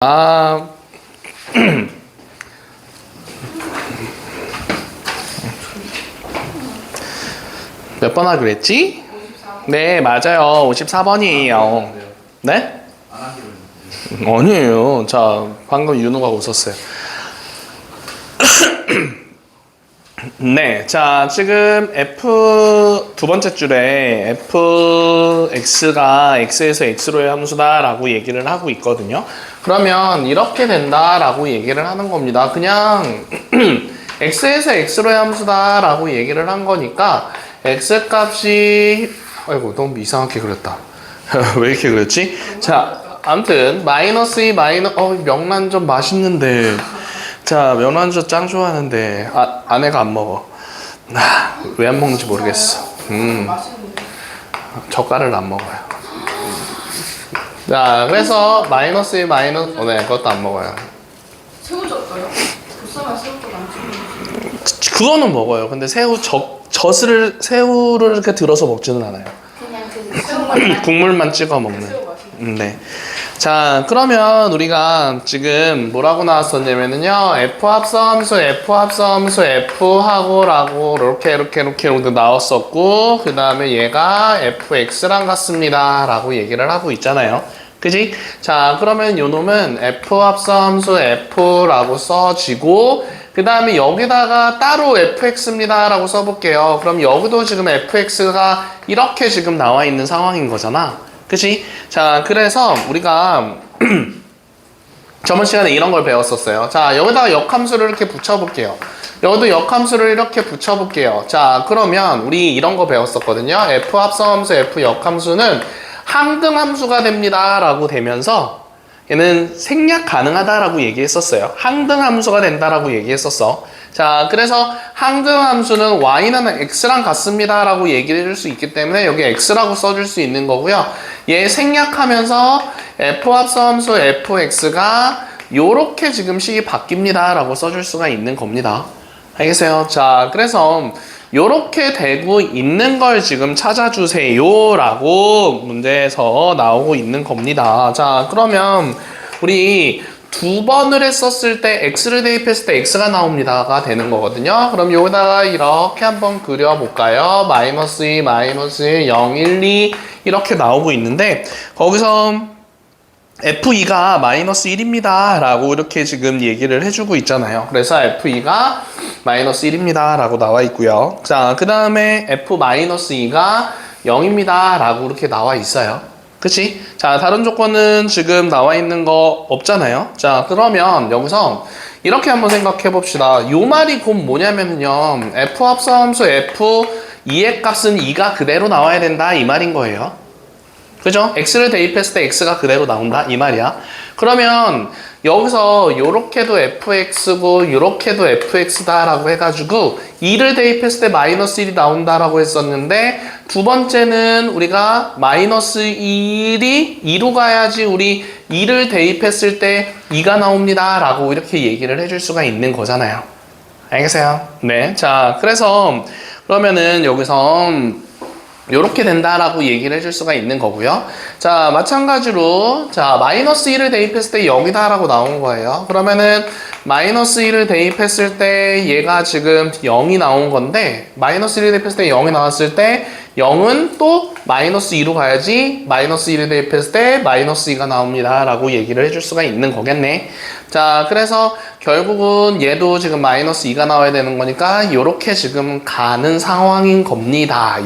아, 몇 번 하기로 했지? 네, 맞아요. 54번이에요. 네? 아니에요. 자, 방금 윤우가 웃었어요. 네, 자, 지금 F 두 번째 줄에 fx가 x에서 x로의 함수다라고 얘기를 하고 있거든요. 그러면 이렇게 된다라고 얘기를 하는 겁니다. 그냥 x에서 x로의 함수다라고 얘기를 한 거니까 x 값이 아이고 너무 이상하게 그렸다. 왜 이렇게 그렸지? 자, 아무튼 마이너스 명란젓 맛있는데. 자, 명란젓 짱 좋아하는데 아내가 안 먹어. 왜 안 먹는지 모르겠어. 젓갈을 안 먹어요. 자, 그래서 네, 그것도 안 먹어요. 새우젓도요? 보쌈에 새우젓 안 찍는 그거는 먹어요. 근데 새우를 이렇게 들어서 먹지는 않아요. 그냥 그 새우만 국물만 찍어 먹는. 새우 맛있는 네. 자, 그러면 우리가 지금 뭐라고 나왔었냐면요. F합성함수 F하고 라고 이렇게 나왔었고, 그 다음에 얘가 Fx랑 같습니다 라고 얘기를 하고 있잖아요. 그지? 자, 그러면 요 놈은 F합성함수 F라고 써지고, 그 다음에 여기다가 따로 fx입니다 라고 써볼게요. 그럼 여기도 지금 fx가 이렇게 지금 나와 있는 상황인 거잖아. 그치? 자, 그래서 우리가 저번 시간에 이런 걸 배웠었어요. 자, 여기다가 역함수를 이렇게 붙여볼게요. 여기도 역함수를 이렇게 붙여볼게요. 자, 그러면 우리 이런 거 배웠었거든요. f합성함수 f 역함수는 항등함수가 됩니다 라고 되면서 얘는 생략 가능하다라고 얘기했었어요. 항등함수가 된다라고 얘기했었어. 자, 그래서 항등함수는 y는 x랑 같습니다 라고 얘기를 해줄 수 있기 때문에 여기 x라고 써줄 수 있는 거고요. 얘 생략하면서 f합성함수 fx가 요렇게 지금 식이 바뀝니다 라고 써줄 수가 있는 겁니다. 알겠어요? 자, 그래서 요렇게 되고 있는 걸 지금 찾아주세요 라고 문제에서 나오고 있는 겁니다. 자, 그러면 우리 두 번을 했었을 때 x를 대입했을 때 x가 나옵니다가 되는 거거든요. 그럼 여기다가 이렇게 한번 그려볼까요? 마이너스 2, 마이너스 1, 0, 1, 2 이렇게 나오고 있는데 거기서 F2가 마이너스 1입니다 라고 이렇게 지금 얘기를 해주고 있잖아요. 그래서 F2가 마이너스 1입니다 라고 나와 있고요. 자, 그 다음에 F-2가 0입니다 라고 이렇게 나와 있어요. 그치? 자, 다른 조건은 지금 나와 있는 거 없잖아요. 자, 그러면 여기서 이렇게 한번 생각해 봅시다. 요 말이 곧 뭐냐면요. F합성함수 F2의 값은 2가 그대로 나와야 된다 이 말인 거예요. 그죠? x를 대입했을 때 x가 그대로 나온다 이 말이야. 그러면 여기서 요렇게도 fx고 요렇게도 fx다 라고 해가지고 2를 대입했을 때 마이너스 1이 나온다 라고 했었는데 두 번째는 우리가 마이너스 1이 2로 가야지 우리 2를 대입했을 때 2가 나옵니다 라고 이렇게 얘기를 해줄 수가 있는 거잖아요. 알겠어요? 네. 자, 그래서 그러면은 여기서 요렇게 된다라고 얘기를 해줄 수가 있는 거고요. 자, 마찬가지로 자 마이너스 1을 대입했을 때 0이다 라고 나온 거예요. 그러면은 마이너스 1을 대입했을 때 얘가 지금 0이 나온 건데 마이너스 1을 대입했을 때 0이 나왔을 때 0은 또 마이너스 2로 가야지 마이너스 1을 대입했을 때 마이너스 2가 나옵니다 라고 얘기를 해줄 수가 있는 거겠네. 자, 그래서 결국은 얘도 지금 마이너스 2가 나와야 되는 거니까 요렇게 지금 가는 상황인 겁니다.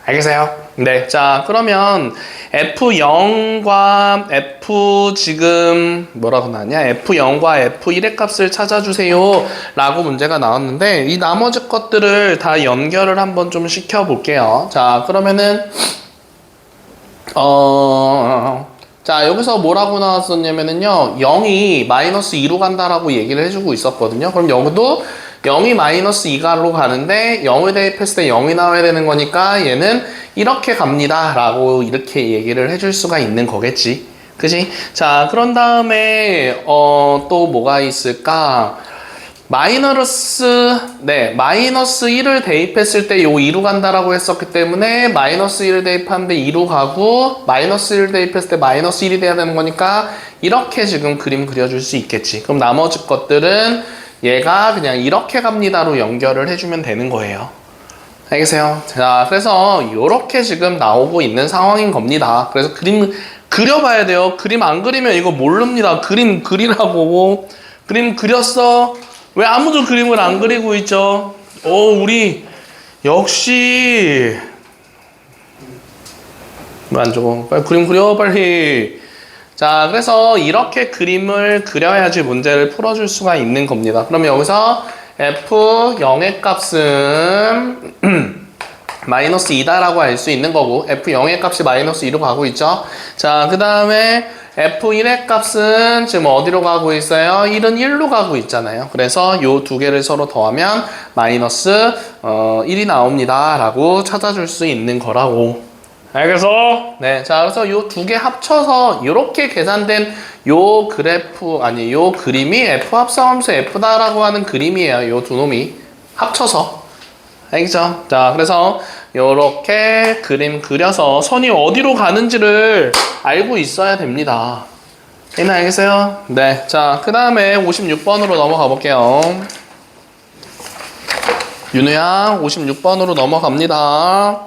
알겠어요? 네. 자, 그러면 F0과 F 지금 뭐라고 나왔냐? F0과 F1의 값을 찾아주세요 라고 문제가 나왔는데 이 나머지 것들을 다 연결을 한번 좀 시켜볼게요. 자, 그러면은 자, 여기서 뭐라고 나왔었냐면은요 0이 마이너스 2로 간다라고 얘기를 해주고 있었거든요. 그럼 여기도 0이 마이너스 2가로 가는데 0을 대입했을 때 0이 나와야 되는 거니까 얘는 이렇게 갑니다 라고 이렇게 얘기를 해줄 수가 있는 거겠지. 그지? 자, 그런 다음에 또 뭐가 있을까? 마이너스 1을 대입했을 때 요 2로 간다라고 했었기 때문에 마이너스 1을 대입하는데 2로 가고 마이너스 1을 대입했을 때 마이너스 1이 돼야 되는 거니까 이렇게 지금 그림 그려줄 수 있겠지. 그럼 나머지 것들은 얘가 그냥 이렇게 갑니다로 연결을 해주면 되는 거예요. 알겠어요? 자, 그래서 이렇게 지금 나오고 있는 상황인 겁니다. 그래서 그림 그려봐야 돼요. 그림 안 그리면 이거 모릅니다. 그림 그리라고. 그림 그렸어? 왜 아무도 그림을 안 그리고 있죠? 우리 역시 왜 안 적어? 빨리 그림 그려 빨리. 자, 그래서 이렇게 그림을 그려야지 문제를 풀어줄 수가 있는 겁니다. 그러면 여기서 F0의 값은 마이너스 2다라고 알 수 있는 거고 F0의 값이 마이너스 2로 가고 있죠. 자, 그 다음에 F1의 값은 지금 어디로 가고 있어요? 1은 1로 가고 있잖아요. 그래서 요 두 개를 서로 더하면 마이너스 1이 나옵니다 라고 찾아줄 수 있는 거라고. 알겠어? 네, 자, 그래서 요 두 개 합쳐서 이렇게 계산된 요 그래프, 아니 요 그림이 F 합성함수 F다라고 하는 그림이에요. 요 두 놈이 합쳐서. 알겠죠? 자, 그래서 요렇게 그림 그려서 선이 어디로 가는지를 알고 있어야 됩니다. 알겠어요? 네, 자, 그 다음에 56번으로 넘어가 볼게요. 윤우야, 56번으로 넘어갑니다.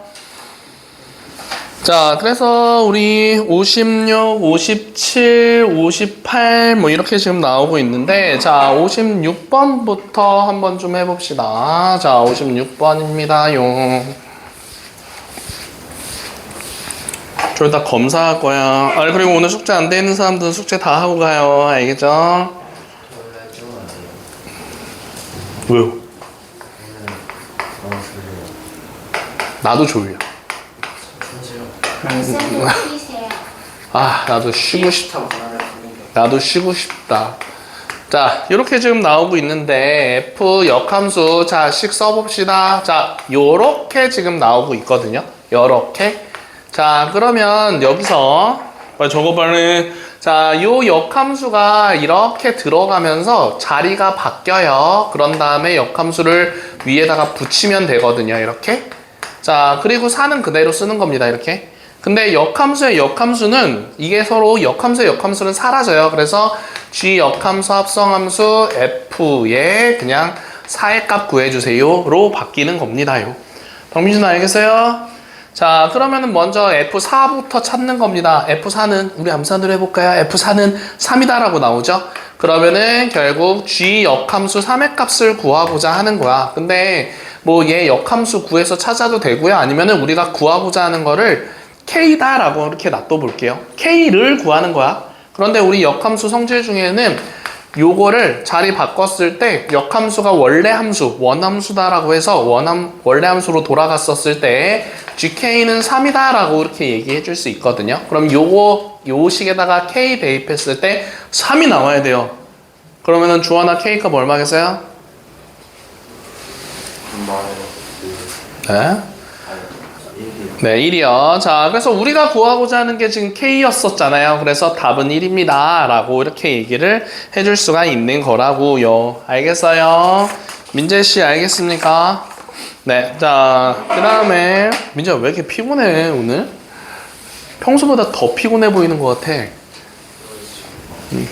자, 그래서 우리 56, 57, 58 뭐 이렇게 지금 나오고 있는데, 자, 56번부터 한번 좀 해봅시다. 자, 56번입니다요. 저희 다 검사할 거야. 그리고 오늘 숙제 안 돼 있는 사람들은 숙제 다 하고 가요. 알겠죠? 왜요? 나도 졸려. 나도 쉬고 싶다. 나도 쉬고 싶다. 자, 이렇게 지금 나오고 있는데 F 역함수 자, 식 써봅시다. 자, 요렇게 지금 나오고 있거든요. 요렇게. 자, 그러면 여기서 저거 빨리. 자, 요 역함수가 이렇게 들어가면서 자리가 바뀌어요. 그런 다음에 역함수를 위에다가 붙이면 되거든요. 이렇게. 자, 그리고 4는 그대로 쓰는 겁니다. 이렇게. 근데 역함수의 역함수는 이게 서로 역함수의 역함수는 사라져요. 그래서 G 역함수 합성함수 F에 그냥 4의 값 구해주세요로 바뀌는 겁니다요. 박민준 알겠어요? 자, 그러면은 먼저 F4부터 찾는 겁니다. F4는 우리 암산으로 해볼까요? F4는 3이다라고 나오죠? 그러면은 결국 G 역함수 3의 값을 구하고자 하는 거야. 근데 뭐 얘 역함수 구해서 찾아도 되고요. 아니면은 우리가 구하고자 하는 거를 K다라고 이렇게 놔둬볼게요. K를 구하는 거야. 그런데 우리 역함수 성질 중에는 요거를 자리 바꿨을 때 역함수가 원래 함수, 원함수다라고 해서 원래 함수로 돌아갔었을 때 GK는 3이다라고 이렇게 얘기해 줄 수 있거든요. 그럼 요 식에다가 K 대입했을 때 3이 나와야 돼요. 그러면은 주원아 K 값 얼마겠어요? 네? 네, 1이요. 자, 그래서 우리가 구하고자 하는 게 지금 K였었잖아요. 그래서 답은 1입니다. 라고 이렇게 얘기를 해줄 수가 있는 거라고요. 알겠어요? 민재씨 알겠습니까? 네, 자, 그 다음에 민재야 왜 이렇게 피곤해 오늘? 평소보다 더 피곤해 보이는 것 같아.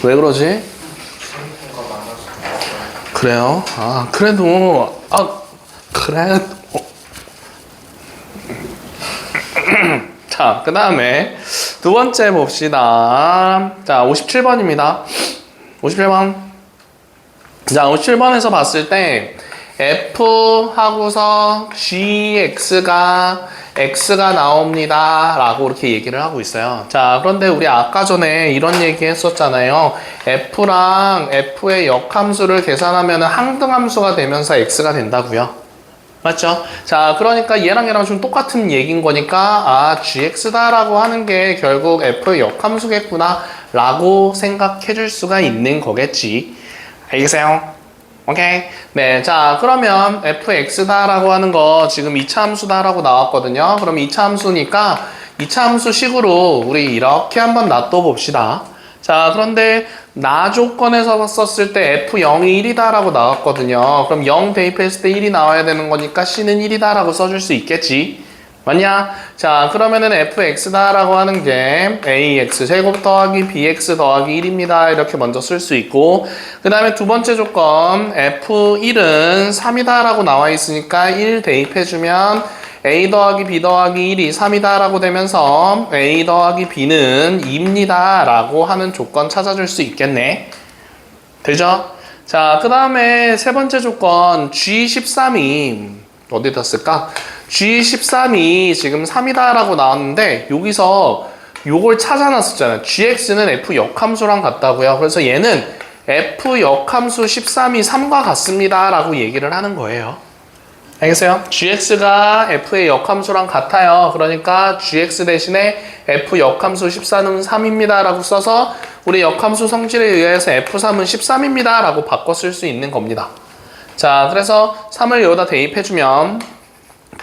왜 그러지? 그래요? 그래도 자, 그 다음에 두 번째 봅시다. 자, 57번입니다. 57번. 자, 57번에서 봤을 때 F 하고서 GX가 X가 나옵니다. 라고 이렇게 얘기를 하고 있어요. 자, 그런데 우리 아까 전에 이런 얘기 했었잖아요. F랑 F의 역함수를 계산하면 항등함수가 되면서 X가 된다고요. 맞죠? 자, 그러니까 얘랑 좀 똑같은 얘기인 거니까 GX다라고 하는 게 결국 F의 역함수겠구나 라고 생각해 줄 수가 있는 거겠지. 알겠어요? 오케이? 네, 자, 그러면 fx다라고 하는 거 지금 2차 함수다라고 나왔거든요. 그럼 2차 함수니까 2차 함수 식으로 우리 이렇게 한번 놔둬 봅시다. 자, 자, 그런데 나 조건에서 봤었을 때 F0이 1이다라고 나왔거든요. 그럼 0 대입했을 때 1이 나와야 되는 거니까 C는 1이다라고 써줄 수 있겠지. 맞냐? 자, 그러면은 fx다라고 하는 게 ax 제곱 더하기 bx 더하기 1입니다. 이렇게 먼저 쓸 수 있고, 그 다음에 두 번째 조건 f1은 3이다라고 나와 있으니까 1 대입해주면 a 더하기 b 더하기 1이 3이다라고 되면서 a 더하기 b는 2입니다. 라고 하는 조건 찾아줄 수 있겠네. 되죠? 자, 그 다음에 세 번째 조건 G13이 어디다 쓸까? G13이 지금 3이다라고 나왔는데 여기서 요걸 찾아놨었잖아요. GX는 F 역함수랑 같다고요. 그래서 얘는 F 역함수 13이 3과 같습니다 라고 얘기를 하는 거예요. 알겠어요? GX가 F의 역함수랑 같아요. 그러니까 GX 대신에 F 역함수 14는 3입니다 라고 써서 우리 역함수 성질에 의해서 F3은 13입니다 라고 바꿔 쓸 수 있는 겁니다. 자, 그래서 3을 여기다 대입해주면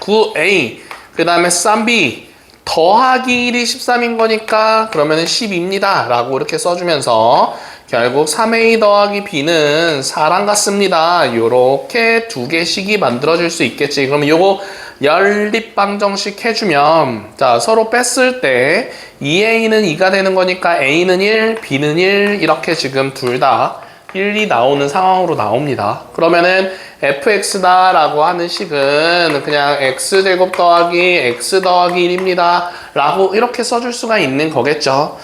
9a 그 다음에 3b 더하기 1이 13인 거니까 그러면은 10입니다 라고 이렇게 써주면서 결국 3a 더하기 b는 4랑 같습니다. 요렇게 두 개씩이 만들어질 수 있겠지. 그러면 요거 연립방정식 해주면 자, 서로 뺐을 때 2a는 2가 되는 거니까 a는 1, b는 1 이렇게 지금 둘 다 1이 나오는 상황으로 나옵니다. 그러면은 fx다 라고 하는 식은 그냥 x제곱 더하기 x 더하기 1입니다 라고 이렇게 써줄 수가 있는 거겠죠.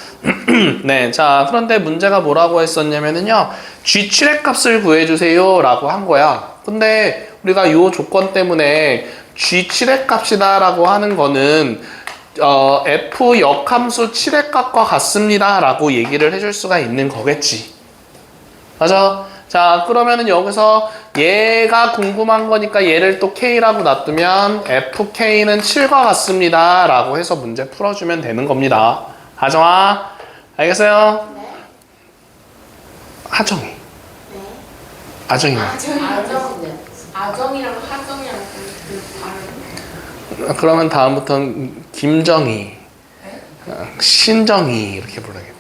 네, 자, 그런데 문제가 뭐라고 했었냐면은요, g7의 값을 구해주세요 라고 한 거야. 근데 우리가 요 조건 때문에 g7의 값이다 라고 하는 거는 f 역함수 7의 값과 같습니다 라고 얘기를 해줄 수가 있는 거겠지. 맞아? 자, 그러면은 여기서 얘가 궁금한 거니까 얘를 또 K라고 놔두면 FK는 7과 같습니다 라고 해서 문제 풀어주면 되는 겁니다. 하정아, 알겠어요? 네. 하정이. 네. 아정이. 아정이랑 하정이랑 다른. 그러면 다음부터는 김정희, 신정희 이렇게 부르겠다.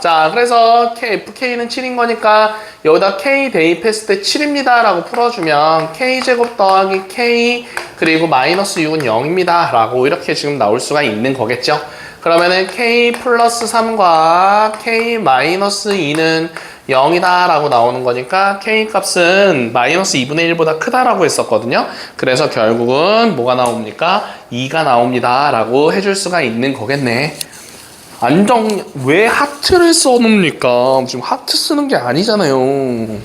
자, 그래서 FK는 7인 거니까 여기다 K 대입했을 때 7입니다 라고 풀어주면 K제곱 더하기 K 그리고 마이너스 6은 0입니다 라고 이렇게 지금 나올 수가 있는 거겠죠. 그러면은 K 플러스 3과 K 마이너스 2는 0이다 라고 나오는 거니까 K 값은 마이너스 2분의 1보다 크다라고 했었거든요. 그래서 결국은 뭐가 나옵니까? 2가 나옵니다 라고 해줄 수가 있는 거겠네. 왜 하트를 써놓습니까? 지금 하트 쓰는 게 아니잖아요. 57번이요.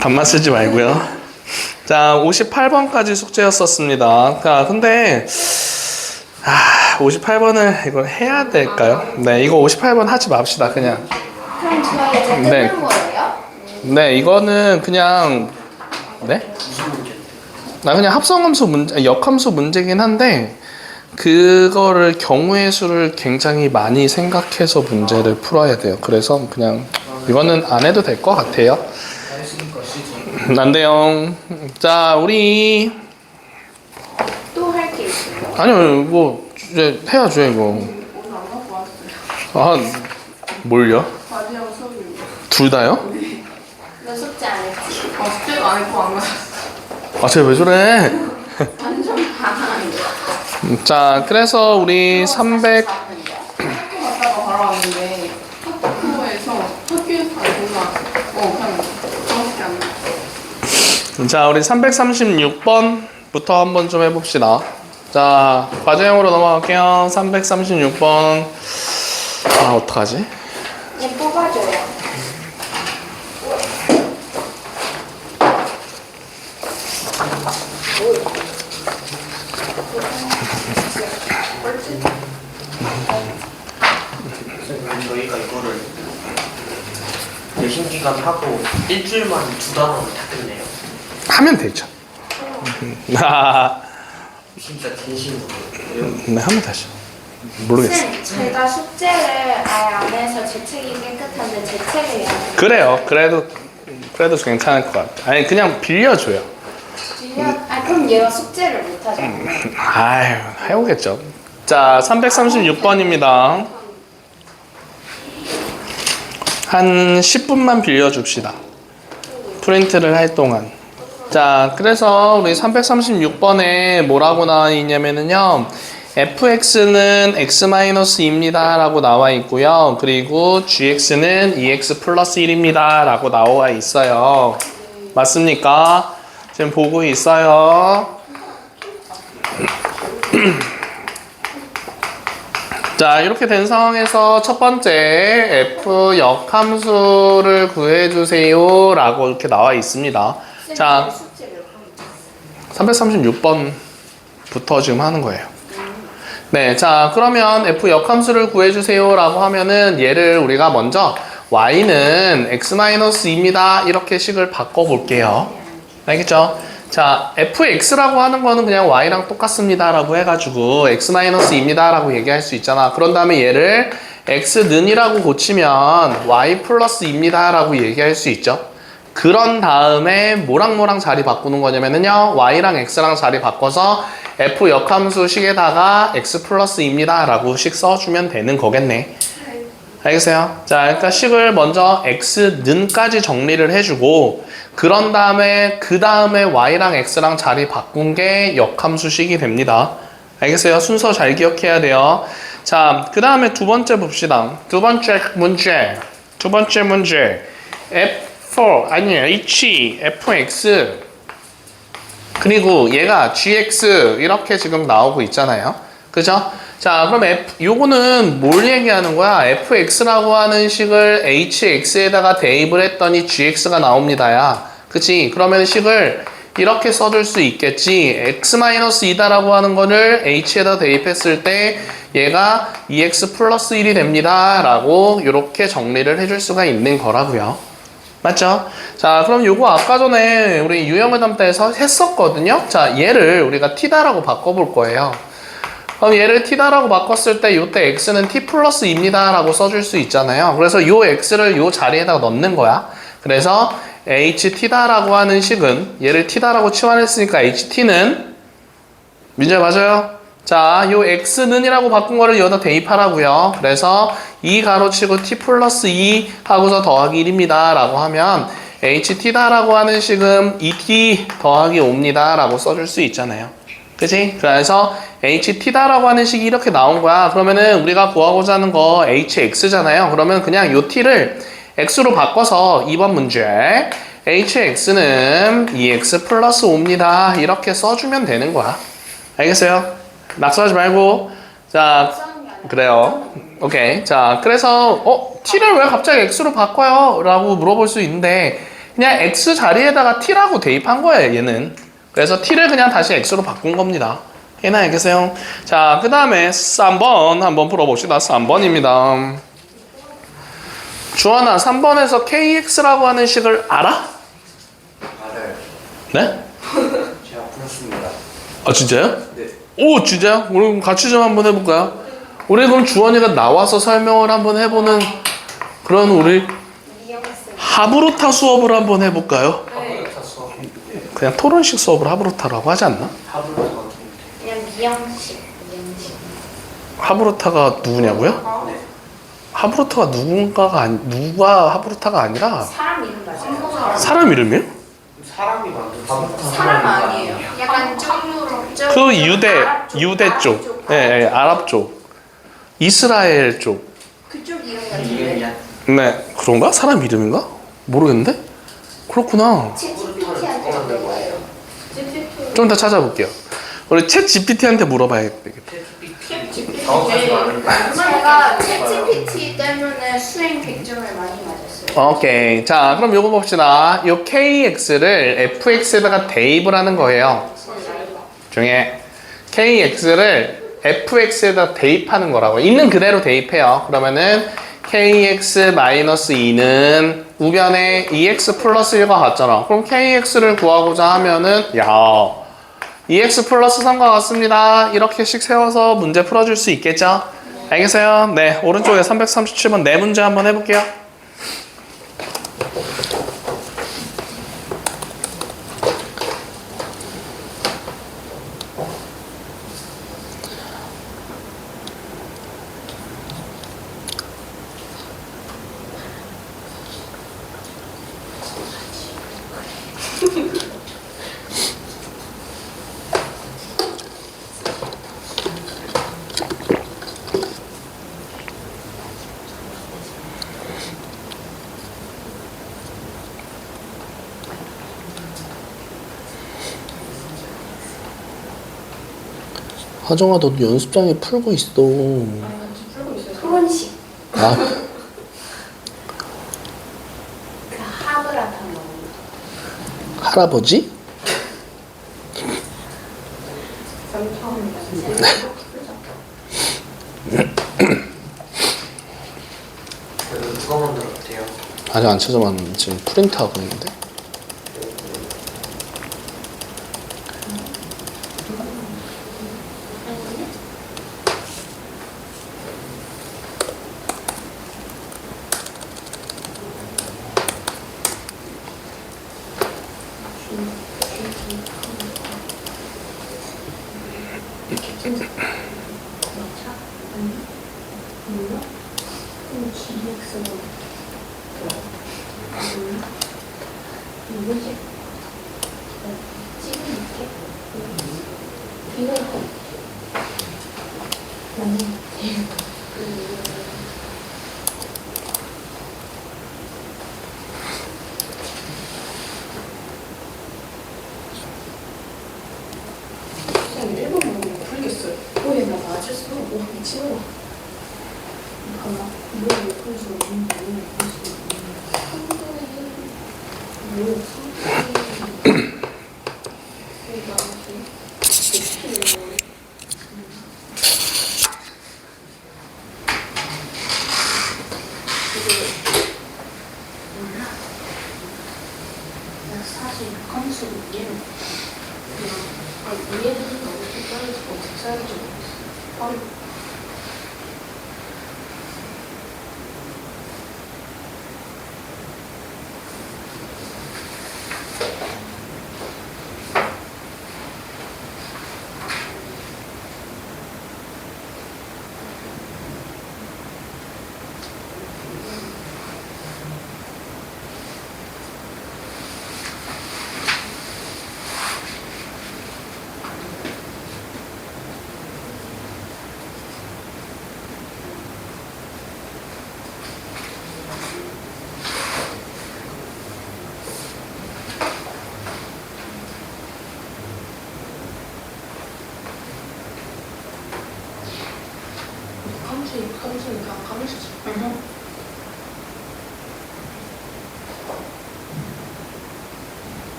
반만 쓰지 말고요. 자, 58번까지 숙제였었습니다. 자, 근데 58번을 이걸 해야 될까요? 네, 이거 58번 하지 맙시다, 그냥. 그럼 저희 이제 끝난 네. 거예요? 네, 이거는 그냥 네? 나 그냥 합성함수 문제, 역함수 문제긴 한데 그거를 경우의 수를 굉장히 많이 생각해서 문제를 풀어야 돼요. 그래서 그냥 이거는 안 해도 될 것 같아요. 안 돼요. 자, 우리 또 할 게 있어요? 아니요, 뭐 이제 해야죠 이거. 오늘 안 하고 왔어요. 아, 뭘요? 과제하고 수업이요. 둘 다요? 너 숙제 안 했지? 숙제도 안 했고 안 갔어. 아, 쟤 왜 저래? 완전 반항인데. 자, 그래서 우리 300 학교 갔다가 바로 왔는데 학교에서 뭔가 그냥 정확히 안 나. 자, 우리 336번부터 한번 좀 해봅시다. 자, 과제형으로 넘어갈게요. 336번. 아, 어떡하지? 얘 뽑아줘요. 저희가 이거를 내신 기간 하고 일주일 만에 두 단원을 다 끝내요. 하면 되죠. 진짜 진심으로. 네, 하면 되죠. 모르겠어요. 쌤, 제가 숙제를 아예 안 해서 제 책이 깨끗한데 제 책을 안 그래요. 그래도 괜찮을 것 같아. 아니, 그냥 빌려줘요. 그럼 얘가 숙제를 못 하잖아요. 아유, 해오겠죠. 자, 336번입니다. 한 10분만 빌려줍시다. 프린트를 할 동안. 자, 그래서 우리 336번에 뭐라고 나와 있냐면은요. fx는 x-2입니다 라고 나와 있고요. 그리고 gx는 2x 플러스 1입니다 라고 나와 있어요. 맞습니까? 지금 보고 있어요. 자, 이렇게 된 상황에서 첫 번째 f 역함수를 구해주세요 라고 이렇게 나와 있습니다. 자, 336번부터 지금 하는 거예요. 네, 자, 그러면 f 역함수를 구해주세요 라고 하면은 얘를 우리가 먼저 y는 x-2입니다 이렇게 식을 바꿔볼게요. 알겠죠? 자, fx라고 하는 거는 그냥 y랑 똑같습니다 라고 해가지고 x-2입니다 라고 얘기할 수 있잖아. 그런 다음에 얘를 x는이라고 고치면 y 플러스 입니다 라고 얘기할 수 있죠. 그런 다음에 뭐랑 자리 바꾸는 거냐면요, y랑 x랑 자리 바꿔서 f 역함수 식에다가 x 플러스 입니다 라고 식 써주면 되는 거겠네. 알겠어요? 자, 그러니까 식을 먼저 x는까지 정리를 해주고, 그런 다음에 그 다음에 y랑 x랑 자리 바꾼 게 역함수식이 됩니다. 알겠어요? 순서 잘 기억해야 돼요. 자, 그 다음에 두 번째 봅시다. 두 번째 문제 f4 아니에요, fx 그리고 얘가 gx 이렇게 지금 나오고 있잖아요. 그죠? 자, 그럼 요거는 뭘 얘기하는 거야? fx라고 하는 식을 hx에다가 대입을 했더니 gx가 나옵니다. 야. 그치? 그러면 식을 이렇게 써줄 수 있겠지. x-2다라고 하는 거를 h에다 대입했을 때 얘가 2x 플러스 1이 됩니다. 라고 이렇게 정리를 해줄 수가 있는 거라고요. 맞죠? 자, 그럼 요거 아까 전에 우리 유형의담대에서 했었거든요. 자, 얘를 우리가 t다라고 바꿔볼 거예요. 그럼 얘를 t다라고 바꿨을 때 요때 x는 t 플러스 입니다 라고 써줄 수 있잖아요. 그래서 요 x를 요 자리에다가 넣는 거야. 그래서 ht다라고 하는 식은 얘를 t다라고 치환했으니까 ht는 민재 맞아요? 자, 요 x는이라고 바꾼 거를 여기다 대입하라고요. 그래서 2 가로치고 t 플러스 2 하고서 더하기 1입니다 라고 하면 ht다라고 하는 식은 2t 더하기 5입니다 라고 써줄 수 있잖아요. 그치? 그래서 ht다라고 하는 식이 이렇게 나온 거야. 그러면은 우리가 구하고자 하는 거 hx잖아요. 그러면 그냥 요 t를 x로 바꿔서 2번 문제 hx는 2x 플러스 5입니다 이렇게 써주면 되는 거야. 알겠어요? 낙서하지 말고. 자, 그래요. 오케이. 자, 그래서 t를 왜 갑자기 x로 바꿔요? 라고 물어볼 수 있는데 그냥 x 자리에다가 t라고 대입한 거예요, 얘는. 그래서 t를 그냥 다시 x로 바꾼 겁니다. 얘는 알겠어요? 자, 그 다음에 3번 한번 풀어봅시다. 3번입니다. 주원아, 3번에서 kx라고 하는 식을 알아? 알아요. 네? 제가 풀었습니다. 아, 진짜요? 네. 오, 진짜요? 우리 그럼 같이 좀 한번 해볼까요? 우리 그럼 주원이가 나와서 설명을 한번 해보는 그런 우리 하브로타 수업을 한번 해볼까요? 하브로타 수업. 그냥 토론식 수업을 하브로타라고 하지 않나? 하브로타 그냥 미형식. 하브로타가 누구냐고요? 네. 하브로타가 누가 하브로타가 아니라 사람 이름 맞아요? 사람 이름이에요? 사람이 만든 하브로타 사람 아니에요. 약간 그 유대 쪽, 예, 아랍 쪽, 이스라엘 쪽. 그쪽 이름 같은데. 네, 그런가? 사람 이름인가? 모르겠는데? 그렇구나. 챗GPT한테 물어봐요. 좀 더 찾아볼게요. 우리 챗 GPT한테 물어봐야 되겠다. 정확하지 않은데. 제가 챗GPT 때문에 수행 100점을 많이 맞았어요. 오케이. 자, 그럼 요거 봅시다. 요 KX를 FX에다가 대입을 하는 거예요. 중에 KX를 FX에다 대입하는 거라고. 있는 그대로 대입해요. 그러면은 KX-2는 우변에 2X 플러스 1과 같잖아. 그럼 KX를 구하고자 하면은 2X 플러스 3과 같습니다. 이렇게씩 세워서 문제 풀어줄 수 있겠죠? 알겠어요? 네, 오른쪽에 337번 네 문제 한번 해볼게요. 하정아, 너도 연습장에 풀고 있어. 토론식. 아, 그 하브라탄 먹는 할아버지? 이거 누가 만들었대요? 아직 안 찾아봤는데 지금 프린트하고 있는데. 사실 컨셉 이해를 그냥 이해를 너무 헷갈려서 어떻게 써야지 모르겠어. 컨셉이니까 가만있어.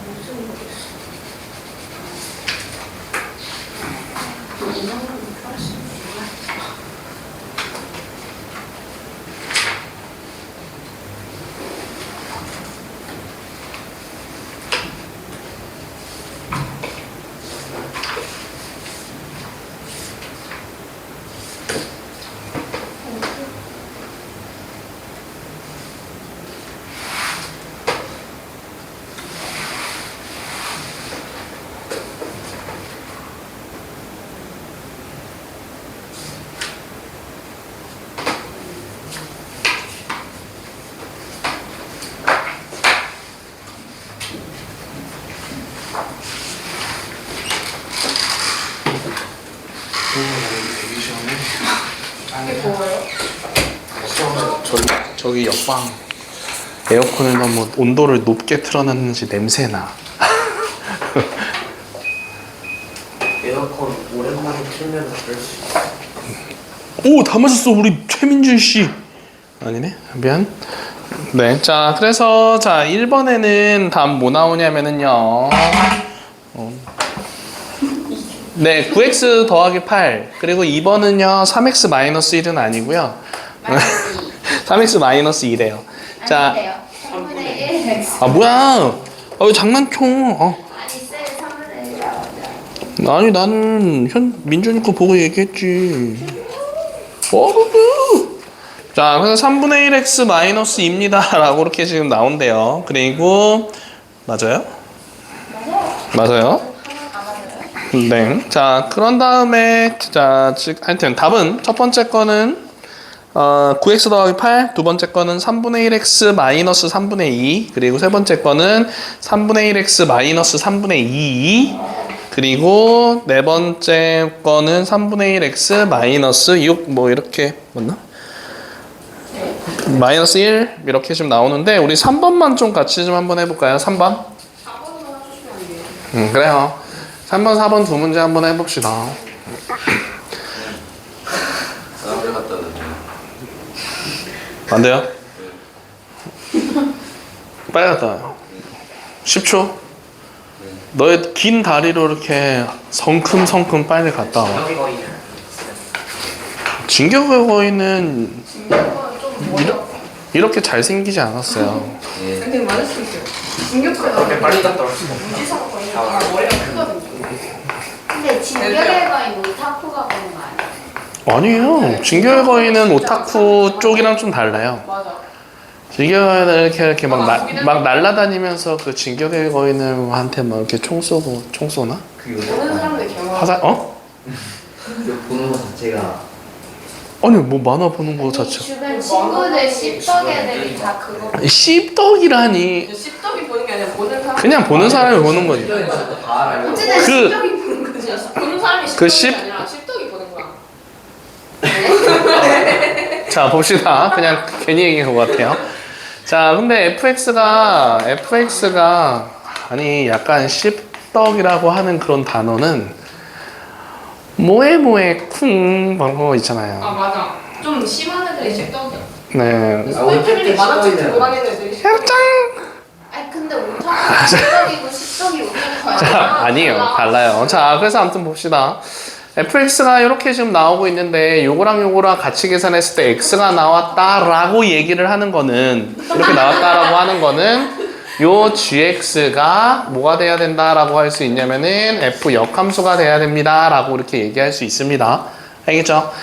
무슨 거겠어? 인형은 플러스 되게 시원해. 이게 뭐예요? 저기 옆방 에어컨을 너무 온도를 높게 틀어놨는지 냄새나. 에어컨 오랜만에 틀면 그럴 수 있어. 오, 다 맞았어. 우리 최민준 씨. 아니네. 미안. 네. 자, 그래서 자, 1번에는 답 뭐 나오냐면은요. 네, 9x 더하기 8. 그리고 2번은요. 3x 마이너스 1은 아니고요. 3x 마이너스 2래요. 자, 아닌데요. 3분의 1 x. 아 뭐야? 왜 장난쳐? 아니 쌤 3분의 1이라고. 아니 나는 민준이 거 보고 얘기했지. 뭐르르. 자, 그래서 3분의 1x 마이너스 2입니다. 라고 이렇게 지금 나온대요. 그리고 맞아요? 맞아요. 네. 자, 그런 다음에 자, 하여튼 답은 첫 번째 거는 9x 더하기 8, 두 번째 거는 3분의 1x 마이너스 3분의 2, 그리고 세 번째 거는 3분의 1x 마이너스 3분의 2, 그리고 네 번째 거는 3분의 1x 마이너스 6, 뭐 이렇게 맞나? 마이너스 1 이렇게 지금 나오는데 우리 3번만 좀 같이 좀 한번 해볼까요? 3번? 4번으로 해주시면 안 돼요? 그래요. 3번, 4번 두 문제 한번 해봅시다. 사람들 갖다 놓으면 안 돼요? 빨리 갔다 와요. 10초. 너의 긴 다리로 이렇게 성큼성큼 빨리 갔다 와. 여기 거의 진격의 거인은 진격은 좀 멀어. 이렇게 잘생기지 않았어요. 예. 근데 맞을 수 있어요. 그렇게 진격은 빨리 갔다 올 수가 없어. 무지성 거의 다 머리가 크거든요. 근데 진격의 거인 오타쿠가 보는 거 아니에요? 아니에요. 진격의 거인은 오타쿠 쪽이랑 좀 달라요. 맞아. 진격의 거인은 이렇게 막 날라다니면서 그 진격의 거인한테 막 이렇게 총 쏘나? 보는 사람들 경험. 화살, 어? 보는 것 자체가 아니, 뭐 만화 보는 거 자체. 주변 친구들 씹덕 애들이 다 그거 보고 씹덕이라니. 씹덕이 보는 게 아니라 보는 사람. 그냥 보는 사람이 보는 거지. 다 알아요. 어쨌든 그- 씹덕이 보는 거지. 보는 사람이 그 씹덕이 씹- 아니라 씹덕이 보는 거야. 자, 봅시다. 그냥 괜히 얘기한 것 같아요. 자, 근데 FX가, 아니, 약간 씹덕이라고 하는 그런 단어는, 뭐에 쿵, 그런 거 아 있잖아요. 맞아. 좀 심한 애들이 씹덕이야. 네. 스파이크들이 만화책 들고 다니는 애들이 씹덕이야. 아니 근데 오타쿠 씹덕이고 씹덕이 오타쿠 자, 아니야? 아니에요. 달라요. 자, 그래서 아무튼 봅시다. fx가 이렇게 지금 나오고 있는데 요거랑 같이 계산했을 때 x가 나왔다라고 얘기를 하는 거는 이렇게 나왔다라고 하는 거는 요 gx가 뭐가 돼야 된다라고 할 수 있냐면은 f 역함수가 돼야 됩니다라고 이렇게 얘기할 수 있습니다. 알겠죠?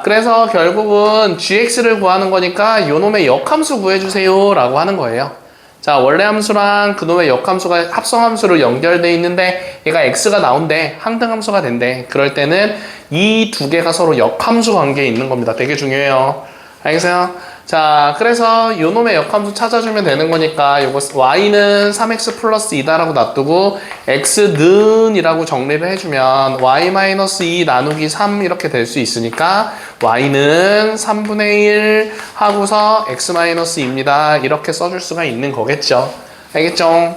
그래서 결국은 gx를 구하는 거니까 요놈의 역함수 구해주세요라고 하는 거예요. 자, 원래 함수랑 그놈의 역함수가 합성함수로 연결돼 있는데 얘가 x가 나온대. 항등함수가 된대. 그럴 때는 이 두 개가 서로 역함수 관계에 있는 겁니다. 되게 중요해요. 알겠어요? 자, 그래서 요놈의 역함수 찾아주면 되는 거니까 요거 y는 3x 플러스 2다라고 놔두고 x는 이라고 정리를 해주면 y-2 나누기 3 이렇게 될 수 있으니까 y는 3분의 1 하고서 x-2입니다. 이렇게 써줄 수가 있는 거겠죠. 알겠죠?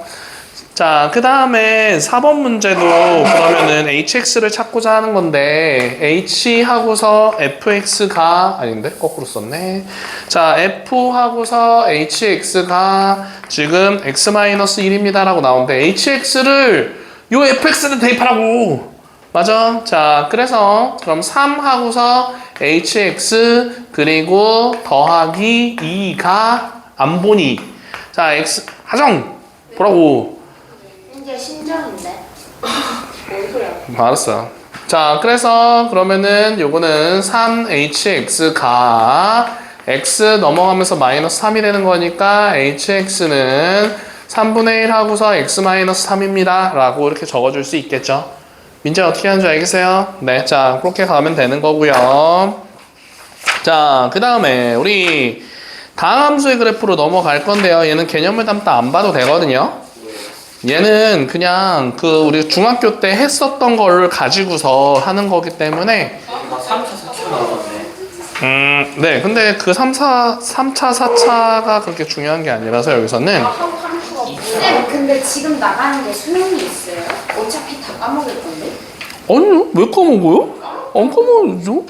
자, 그 다음에 4번 문제도 그러면은 hx를 찾고자 하는 건데 h 하고서 fx가 아닌데 거꾸로 썼네. 자, f 하고서 hx가 지금 x-1입니다 라고 나오는데 hx를 요 fx를 대입하라고. 맞아? 자, 그래서 그럼 3 하고서 hx 그리고 더하기 2가 안 보니. 자, x 하정 보라고. 이제 신정인데. 뭔 소리야? 알았어요. 자, 그래서 그러면은 요거는 3hx가 x 넘어가면서 마이너스 3이 되는 거니까 hx는 3분의 1 하고서 x-3입니다 라고 이렇게 적어줄 수 있겠죠. 민재 어떻게 하는지 알겠어요? 네, 자, 그렇게 가면 되는 거고요. 자, 그 다음에 우리 다음 함수의 그래프로 넘어갈 건데요. 얘는 개념을 담다 안 봐도 되거든요. 얘는 그냥 그 우리 중학교 때 했었던 거를 가지고서 하는 거기 때문에 3차, 4차 나왔네. 네, 근데 그 3차, 4차가 그렇게 중요한 게 아니라서 여기서는 함수가 뭐야? 쌤 근데 지금 나가는데 수능이 있어요? 어차피 다 까먹을 건데. 아니요, 왜 까먹어요? 안 까먹어요.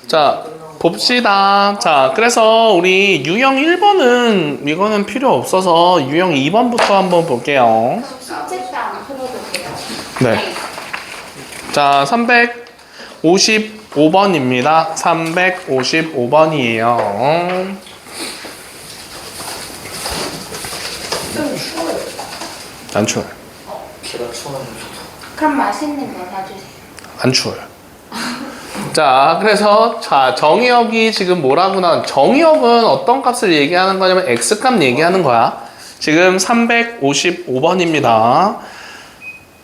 자, 봅시다. 자, 그래서 우리 유형 1번은 이거는 필요 없어서 유형 2번부터 한번 볼게요. 숙제 때 안 풀어도 돼요? 네. 자, 355번입니다. 355번이에요. 안 추워요. 걔가 추워요. 그럼 맛있는 거 사주세요. 안 추워요. 자, 그래서 자 정의역이 지금 뭐라고 나온 정의역은 어떤 값을 얘기하는 거냐면 x값 얘기하는 거야. 지금 355번입니다.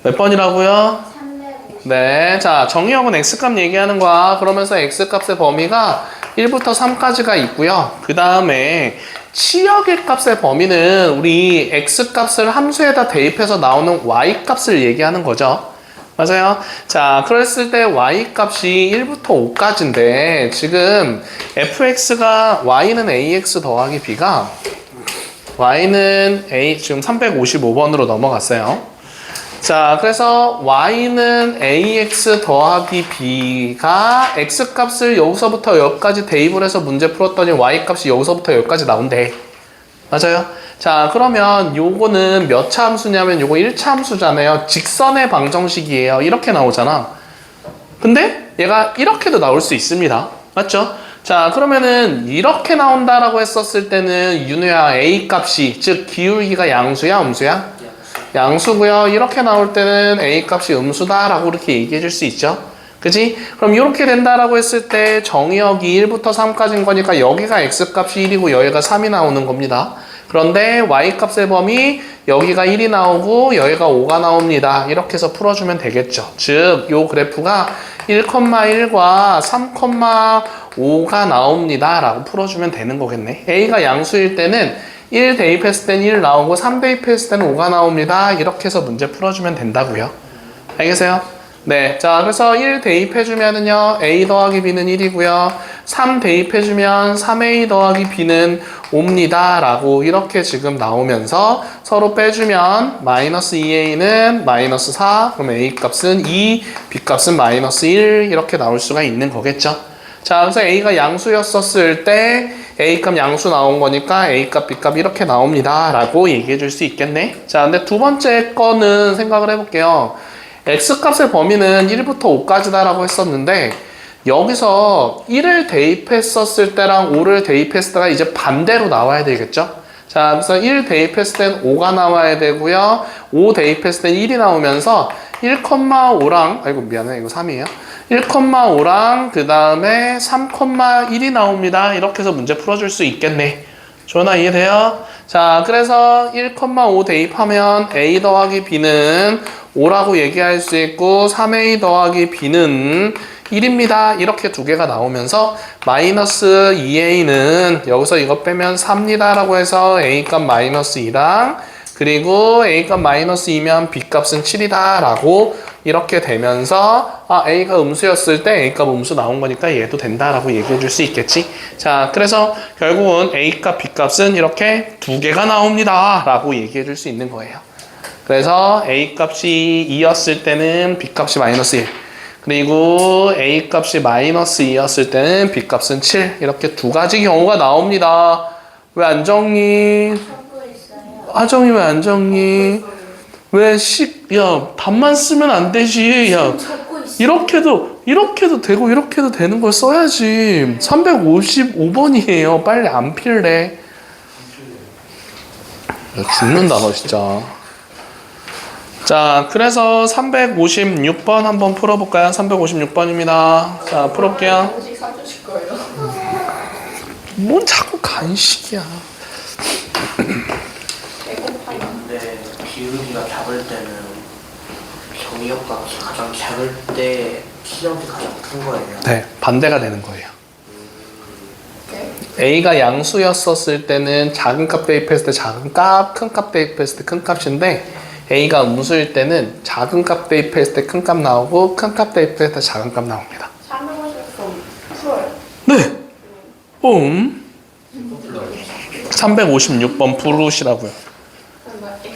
몇 번이라고요? 350. 네, 자 정의역은 x값 얘기하는 거야. 그러면서 x값의 범위가 1부터 3까지가 있고요. 그 다음에 치역의 값의 범위는 우리 x값을 함수에다 대입해서 나오는 y값을 얘기하는 거죠. 맞아요. 자, 그랬을 때 y 값이 1부터 5까지인데 지금 fx가 y는 ax 더하기 b가 y는 a 지금 355번으로 넘어갔어요. 자, 그래서 y는 ax 더하기 b가 x 값을 여기서부터 여기까지 대입을 해서 문제 풀었더니 y 값이 여기서부터 여기까지 나온대. 맞아요? 자, 그러면 요거는 몇 차 함수냐면 요거 1차 함수잖아요. 직선의 방정식이에요. 이렇게 나오잖아. 근데 얘가 이렇게도 나올 수 있습니다. 맞죠? 자, 그러면은 이렇게 나온다라고 했었을 때는 윤우야 a 값이 즉 기울기가 양수야 음수야? 양수고요. 이렇게 나올 때는 a 값이 음수다라고 이렇게 얘기해 줄 수 있죠. 그지? 그럼 이렇게 된다라고 했을 때 정의역이 1부터 3까지인 거니까 여기가 x 값이 1이고 여기가 3이 나오는 겁니다. 그런데 y 값의 범위 여기가 1이 나오고 여기가 5가 나옵니다. 이렇게 해서 풀어주면 되겠죠. 즉, 요 그래프가 1,1과 3,5가 나옵니다. 라고 풀어주면 되는 거겠네. a가 양수일 때는 1 대입했을 땐 1 나오고 3 대입했을 때는 5가 나옵니다. 이렇게 해서 문제 풀어주면 된다고요. 알겠어요? 네, 자, 그래서 1 대입해주면은요, a 더하기 b는 1이고요. 3 대입해주면 3a 더하기 b는 5입니다. 라고 이렇게 지금 나오면서 서로 빼주면 마이너스 2a는 마이너스 4, 그럼 a 값은 2, b 값은 마이너스 1 이렇게 나올 수가 있는 거겠죠. 자, 그래서 a가 양수였었을 때 a 값 양수 나온 거니까 a 값, b 값 이렇게 나옵니다. 라고 얘기해 줄 수 있겠네. 자, 근데 두 번째 거는 생각을 해볼게요. x값의 범위는 1부터 5까지다라고 했었는데 여기서 1을 대입했었을 때랑 5를 대입했을 때가 이제 반대로 나와야 되겠죠? 자, 그래서 1 대입했을 땐 5가 나와야 되고요. 5 대입했을 땐 1이 나오면서 1,5랑 아이고 미안해 이거 3이에요. 1,5랑 그 다음에 3,1이 나옵니다. 이렇게 해서 문제 풀어줄 수 있겠네. 조연아 이해돼요? 자, 그래서 1,5 대입하면 a 더하기 b는 5라고 얘기할 수 있고 3a 더하기 b는 1입니다. 이렇게 두 개가 나오면서 마이너스 2a는 여기서 이거 빼면 4입니다. 라고 해서 a 값 마이너스 2랑 그리고 a 값 마이너스 2면 b 값은 7이다. 라고 이렇게 되면서 a가 음수였을 때 a 값 음수 나온 거니까 얘도 된다라고 얘기해 줄 수 있겠지. 자, 그래서 결국은 a 값, b 값은 이렇게 두 개가 나옵니다. 라고 얘기해 줄 수 있는 거예요. 그래서 a 값이 2였을 때는 b 값이 마이너스 1 그리고 a 값이 마이너스 2였을 때는 b 값은 7 이렇게 두 가지 경우가 나옵니다. 왜 안 정리? 적고 있어요. 하정이 왜 안 정리? 왜 야 답만 쓰면 안 되지. 야 적고 있어요. 이렇게도 되고 이렇게도 되는 걸 써야지. 355번이에요. 빨리 안 필래. 야, 죽는다 너 진짜. 자, 그래서 356번 한번 풀어볼까요? 356번입니다. 자, 풀어볼게요. 간식 사주실 거예요? 뭔 자꾸 간식이야. 배고파요. 근데 기울기가 작을 때는 정의역 값이 가장 작을 때 시력이 가장 큰 거예요. 네, 반대가 되는 거예요. 네. A가 양수였었을 때는 작은 값 대입했을 때 작은 값, 큰 값 대입했을 때 큰 값인데 A가 음수일 때는 작은 값 대입했을 때 큰 값 나오고 큰 값 대입했을 때 작은 값 나옵니다. 설명하셔서 풀어요. 네. 356번 풀으시라고요. 맞게.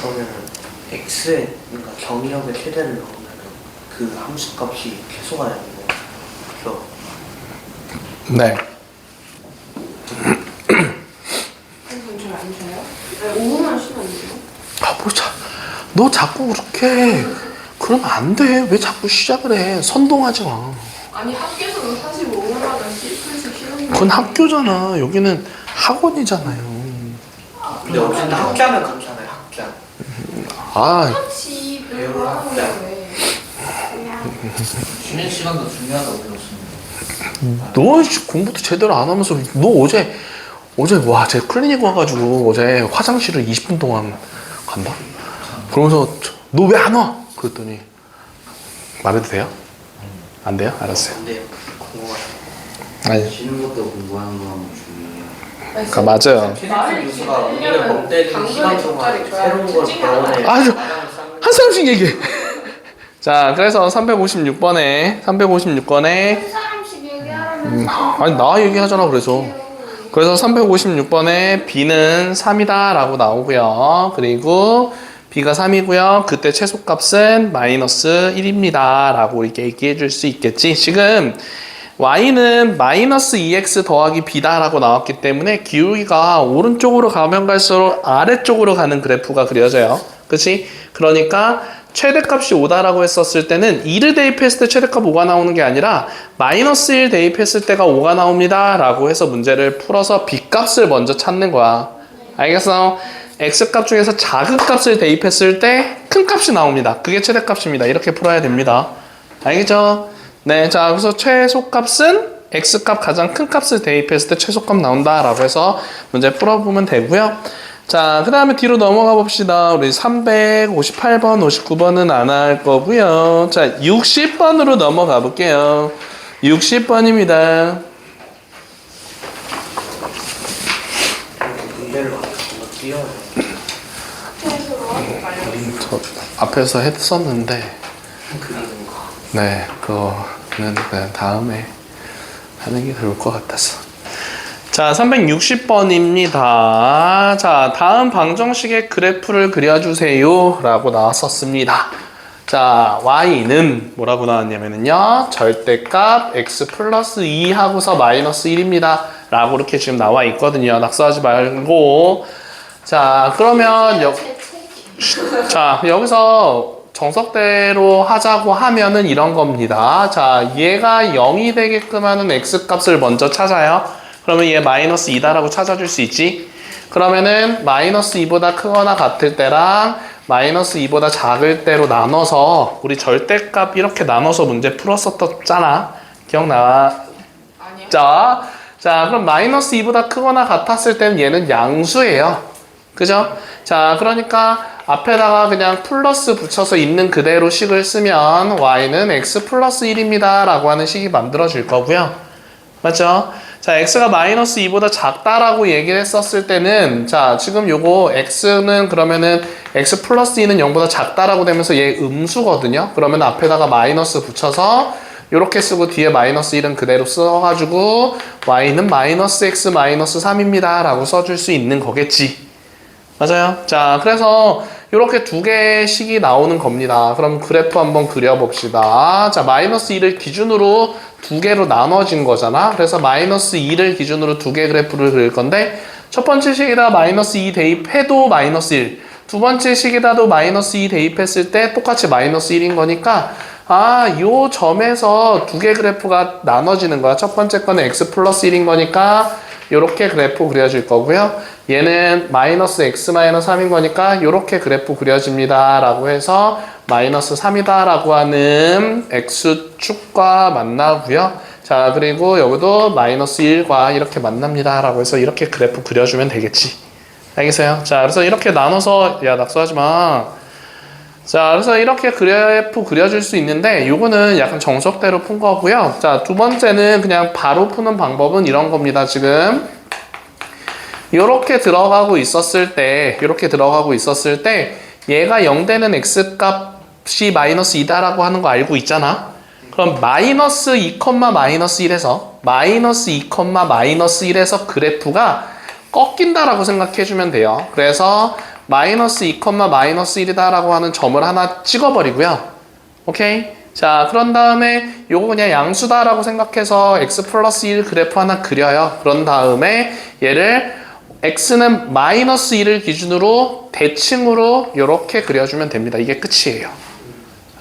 그러면 x에 그러니까 정의역의 최대를 넣으면 그 함수 값이 최소가 되는 거죠. 네. 이건 잘 안 돼요? 5분만 쉬면 안 돼요? 너 자꾸 그렇게 그러면 안 돼. 왜 자꾸 시작을 해? 선동하지 마. 아니 학교에서는 45분마다 풀수 쉬는 거. 그건 학교잖아. 여기는 학원이잖아요. 근데 어쨌든 학교하면 그렇잖아요. 학교. 아, 같이 배우고 하는 건데. 쉬는 시간도 중요하다고 들었습니다. 너 공부도 제대로 안 하면서 너 어제 와, 제 클리닉 와가지고 어제 화장실을 20분 동안 간다? 그러면서 너 왜 안 와? 그랬더니 말해도 돼요? 안 돼요? 알았어요. 근데 궁금해요. 아니, 쉬는 것도 공부하는 거하고 중요해요. 그러니까 맞아요. 최대값 요소가 우리를 멍때리는 시간 동안 새로운 걸 배워내 아주 한 사람씩 얘기해. 자, 그래서 356번에 한 사람씩 얘기하라면 아니 나 얘기하잖아. 그래서 356번에 b는 3이다 라고 나오고요. 그리고 b가 3이고요. 그때 최소값은 마이너스 1입니다 라고 이렇게 얘기해 줄 수 있겠지. 지금 y는 마이너스 2x 더하기 b다 라고 나왔기 때문에 기울기가 오른쪽으로 가면 갈수록 아래쪽으로 가는 그래프가 그려져요. 그치? 그러니까 최대값이 5다라고 했었을 때는 2를 대입했을 때 최대값 5가 나오는 게 아니라 마이너스 1 대입했을 때가 5가 나옵니다 라고 해서 문제를 풀어서 b값을 먼저 찾는 거야. 알겠어? x값 중에서 작은 값을 대입했을 때 큰 값이 나옵니다. 그게 최대값입니다. 이렇게 풀어야 됩니다. 알겠죠? 네, 자, 그래서 최소값은 x값 가장 큰 값을 대입했을 때 최소값 나온다 라고 해서 문제 풀어보면 되고요. 자, 그 다음에 뒤로 넘어가 봅시다. 우리 358번, 59번은 안 할 거고요. 자, 60번으로 넘어가 볼게요. 60번입니다. 문제를 한번 띄워요. 저 앞에서 했었는데, 그리는 거. 네, 그거는 다음에 하는 게 좋을 것 같아서. 자, 360번입니다. 자, 다음 방정식의 그래프를 그려주세요 라고 나왔었습니다. 자, y는 뭐라고 나왔냐면요, 절대값 x 플러스 2 하고서 마이너스 1입니다 라고 이렇게 지금 나와 있거든요. 낙서하지 말고. 자, 그러면 자, 여기서 정석대로 하자고 하면은 이런 겁니다. 자, 얘가 0이 되게끔 하는 x값을 먼저 찾아요. 그러면 얘 마이너스 2다라고 찾아줄 수 있지. 그러면은 마이너스 2보다 크거나 같을 때랑 마이너스 2보다 작을 때로 나눠서 우리 절대값 이렇게 나눠서 문제 풀었었잖아. 기억나? 아니요. 자, 그럼 마이너스 2보다 크거나 같았을 때는 얘는 양수예요. 그죠? 자, 그러니까 앞에다가 그냥 플러스 붙여서 있는 그대로 식을 쓰면 y는 x 플러스 1입니다 라고 하는 식이 만들어질 거고요. 맞죠? 자, x가 마이너스 2보다 작다라고 얘기를 했었을 때는, 자, 지금 요거 x는 그러면은 x 플러스 2는 0보다 작다라고 되면서 얘 음수거든요. 그러면 앞에다가 마이너스 붙여서 요렇게 쓰고 뒤에 마이너스 1은 그대로 써가지고 y는 마이너스 x 마이너스 3입니다 라고 써줄 수 있는 거겠지. 맞아요? 자, 그래서 이렇게 두 개의 식이 나오는 겁니다. 그럼 그래프 한번 그려봅시다. 자, 마이너스 2를 기준으로 두 개로 나눠진 거잖아. 그래서 마이너스 2를 기준으로 두 개 그래프를 그릴 건데, 첫 번째 식에다 마이너스 2 대입해도 마이너스 1, 두 번째 식에다도 마이너스 2 대입했을 때 똑같이 마이너스 1인 거니까, 요 점에서 두 개 그래프가 나눠지는 거야. 첫 번째 거는 x 플러스 1인 거니까 요렇게 그래프 그려질 거고요. 얘는 마이너스 x 마이너스 3인 거니까 요렇게 그래프 그려집니다 라고 해서 마이너스 3이다 라고 하는 x축과 만나고요. 자, 그리고 여기도 마이너스 1과 이렇게 만납니다 라고 해서 이렇게 그래프 그려주면 되겠지. 알겠어요? 자, 그래서 이렇게 나눠서, 야, 낙서하지 마. 자, 그래서 이렇게 그래프 그려줄 수 있는데 요거는 약간 정석대로 푼 거고요. 자, 두 번째는 그냥 바로 푸는 방법은 이런 겁니다. 지금 요렇게 들어가고 있었을 때 얘가 0 되는 x값이 마이너스 2다라고 하는 거 알고 있잖아. 그럼 마이너스 2, 마이너스 1에서 마이너스 2, 마이너스 1에서 그래프가 꺾인다라고 생각해주면 돼요. 그래서 마이너스 2, 마이너스 1이다 라고 하는 점을 하나 찍어버리고요. 오케이? 자, 그런 다음에 요거 그냥 양수다 라고 생각해서 x 플러스 1 그래프 하나 그려요. 그런 다음에 얘를 x는 마이너스 1을 기준으로 대칭으로 이렇게 그려주면 됩니다. 이게 끝이에요.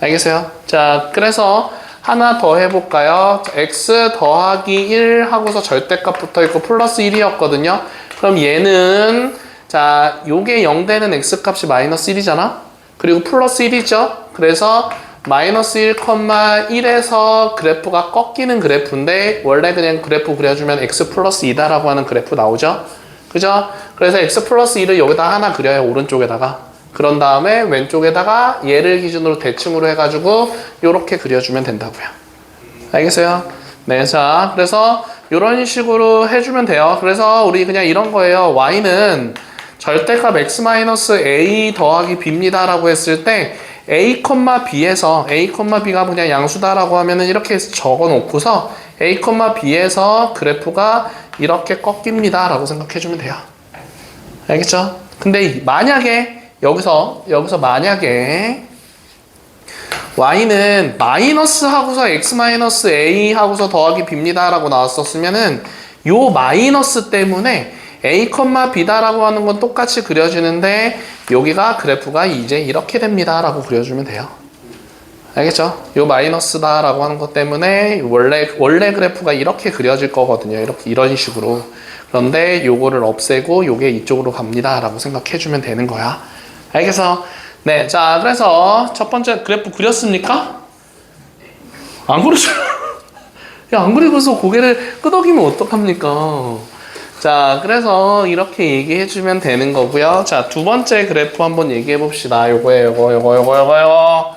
알겠어요? 자, 그래서 하나 더 해볼까요? x 더하기 1 하고서 절대값 붙어있고 플러스 1이었거든요. 그럼 얘는, 자, 요게 0 되는 x값이 마이너스 1이잖아? 그리고 플러스 1이죠? 그래서 마이너스 1,1에서 그래프가 꺾이는 그래프인데 원래 그냥 그래프 그려주면 x 플러스 2다라고 하는 그래프 나오죠? 그죠? 그래서 x 플러스 1을 여기다 하나 그려요. 오른쪽에다가. 그런 다음에 왼쪽에다가 얘를 기준으로 대칭으로 해가지고 요렇게 그려주면 된다고요. 알겠어요? 네, 자, 그래서 이런 식으로 해주면 돼요. 그래서 우리 그냥 이런 거예요. y는 절대값 x-a 더하기 b입니다 라고 했을 때 a, b에서 a, b가 그냥 양수다라고 하면은 이렇게 적어 놓고서 a, b에서 그래프가 이렇게 꺾입니다 라고 생각해 주면 돼요. 알겠죠? 근데 만약에 여기서 만약에 y는 마이너스 하고서 x-a 하고서 더하기 b입니다 라고 나왔었으면은 요 마이너스 때문에 a, b다라고 하는 건 똑같이 그려지는데 여기가 그래프가 이제 이렇게 됩니다 라고 그려주면 돼요. 알겠죠? 요 마이너스다 라고 하는 것 때문에 원래 그래프가 이렇게 그려질 거거든요. 이런 식으로. 그런데 요거를 없애고 요게 이쪽으로 갑니다 라고 생각해주면 되는 거야. 알겠어? 네, 자, 그래서 첫 번째 그래프 그렸습니까? 안 그렸죠? 야, 안 그리고서 고개를 끄덕이면 어떡합니까? 자, 그래서 이렇게 얘기해주면 되는 거고요. 자, 두 번째 그래프 한번 얘기해봅시다. 요거.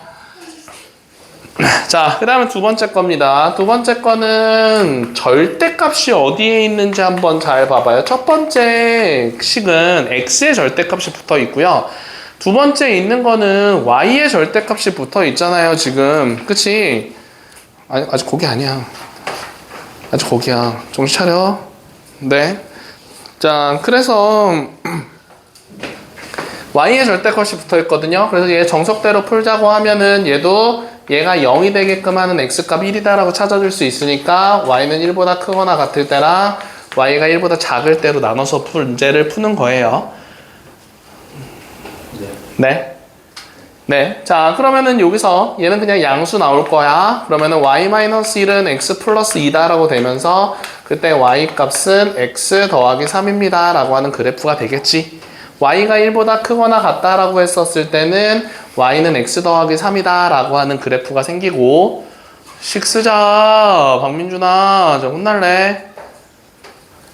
자, 그 다음에 두 번째 겁니다. 두 번째 거는 절대값이 어디에 있는지 한번 잘 봐봐요. 첫 번째 식은 x의 절대값이 붙어 있고요. 두 번째 있는 거는 y의 절대값이 붙어 있잖아요, 지금. 그치? 아니, 아직 거기 아니야. 아직 거기야. 정신 차려. 네. 자, 그래서 y의 절대값이 붙어 있거든요. 그래서 얘 정석대로 풀자고 하면은 얘가 0이 되게끔 하는 x값 1이다라고 찾아줄 수 있으니까 y는 1보다 크거나 같을 때랑 y가 1보다 작을 때로 나눠서 문제를 푸는 거예요. 네. 네. 자, 그러면은 여기서 얘는 그냥 양수 나올 거야. 그러면은 y-1은 x 플러스 2다라고 되면서 그때 y 값은 x 더하기 3입니다 라고 하는 그래프가 되겠지. y가 1보다 크거나 같다라고 했었을 때는 y는 x 더하기 3이다 라고 하는 그래프가 생기고. 식 쓰자. 박민준아, 저 혼날래.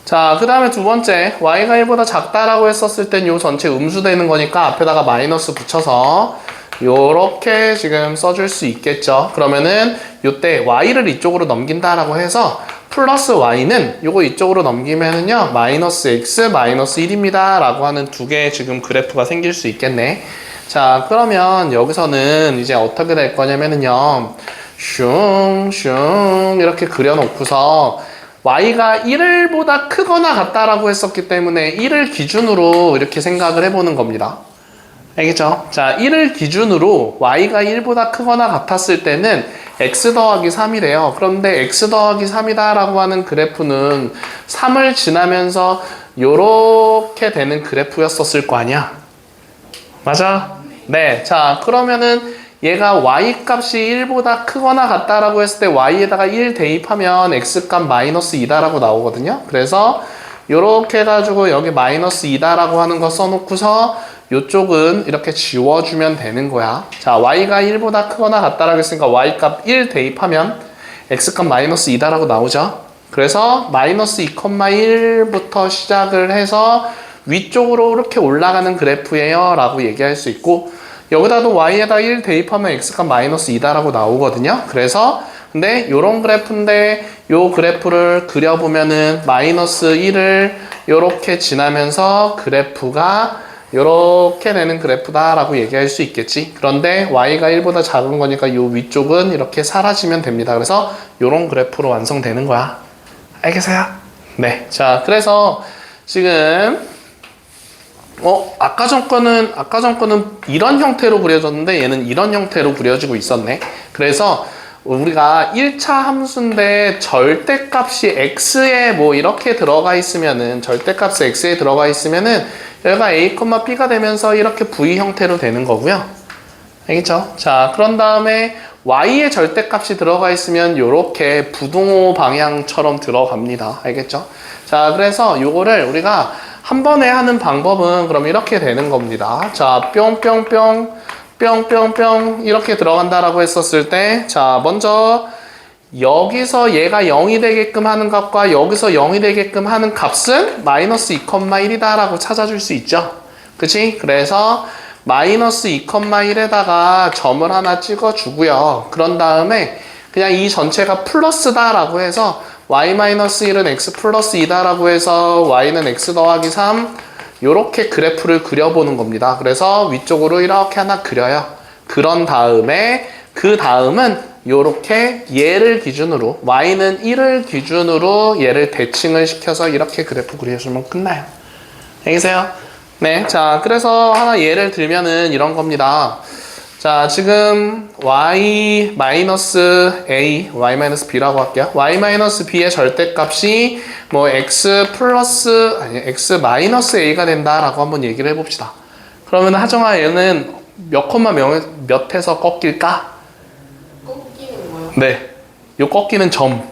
자, 그 다음에 두 번째 y가 1보다 작다라고 했었을 땐 요 전체 음수되는 거니까 앞에다가 마이너스 붙여서 요렇게 지금 써줄 수 있겠죠. 그러면은 요때 y를 이쪽으로 넘긴다라고 해서 플러스 y는 요거 이쪽으로 넘기면은요 마이너스 x 마이너스 1입니다 라고 하는 두 개의 지금 그래프가 생길 수 있겠네. 자, 그러면 여기서는 이제 어떻게 될 거냐면은요 슝 이렇게 그려놓고서 y가 1보다 크거나 같다라고 했었기 때문에 1을 기준으로 이렇게 생각을 해보는 겁니다. 알겠죠? 자, 1을 기준으로 y가 1보다 크거나 같았을 때는 x 더하기 3이래요. 그런데 x 더하기 3이다 라고 하는 그래프는 3을 지나면서 요렇게 되는 그래프였었을 거 아니야? 맞아? 네. 자, 그러면은 얘가 y 값이 1보다 크거나 같다라고 했을 때 y에다가 1 대입하면 x 값 마이너스 2다라고 나오거든요. 그래서 요렇게 해가지고 여기 마이너스 2다라고 하는 거 써놓고서 요쪽은 이렇게 지워주면 되는 거야. 자, y가 1보다 크거나 같다라고 했으니까 y 값 1 대입하면 x 값 마이너스 2다라고 나오죠. 그래서 마이너스 2,1부터 시작을 해서 위쪽으로 이렇게 올라가는 그래프예요 라고 얘기할 수 있고, 여기다도 y에다 1 대입하면 x값 마이너스 2다라고 나오거든요. 그래서 근데 요런 그래프인데 요 그래프를 그려보면은 마이너스 1을 요렇게 지나면서 그래프가 요렇게 되는 그래프다 라고 얘기할 수 있겠지. 그런데 y가 1보다 작은 거니까 요 위쪽은 이렇게 사라지면 됩니다. 그래서 요런 그래프로 완성되는 거야. 알겠어요? 네. 자, 그래서 지금 아까 전 거는 이런 형태로 그려졌는데 얘는 이런 형태로 그려지고 있었네. 그래서 우리가 1차 함수인데 절대값이 x에 뭐 이렇게 들어가 있으면은 절대값이 x에 들어가 있으면은 여기가 a, b가 되면서 이렇게 v 형태로 되는 거고요. 알겠죠? 자, 그런 다음에 y의 절대값이 들어가 있으면 이렇게 부동호 방향처럼 들어갑니다. 알겠죠? 자, 그래서 요거를 우리가 한 번에 하는 방법은 그럼 이렇게 되는 겁니다. 자, 뿅뿅뿅 이렇게 들어간다라고 했었을 때, 자, 먼저 여기서 얘가 0이 되게끔 하는 값과 여기서 0이 되게끔 하는 값은 마이너스 2,1이다 라고 찾아줄 수 있죠. 그치? 그래서 마이너스 2,1에다가 점을 하나 찍어주고요. 그런 다음에 그냥 이 전체가 플러스다 라고 해서 y-1은 x 플러스 2다라고 해서 y는 x 더하기 3 요렇게 그래프를 그려보는 겁니다. 그래서 위쪽으로 이렇게 하나 그려요. 그런 다음에 그 다음은 요렇게 얘를 기준으로 y는 1을 기준으로 얘를 대칭을 시켜서 이렇게 그래프 그려주면 끝나요. 알겠어요? 네, 자 그래서 하나 예를 들면은 이런 겁니다. 자 지금 y-a, y-b라고 할게요. y-b의 절대값이 뭐 x 플러스 아니 x 마이너스 a가 된다라고 한번 얘기를 해봅시다. 그러면 하정아 얘는 몇 콤마 몇에서 꺾일까? 꺾이는 거요? 네, 요 꺾이는 점.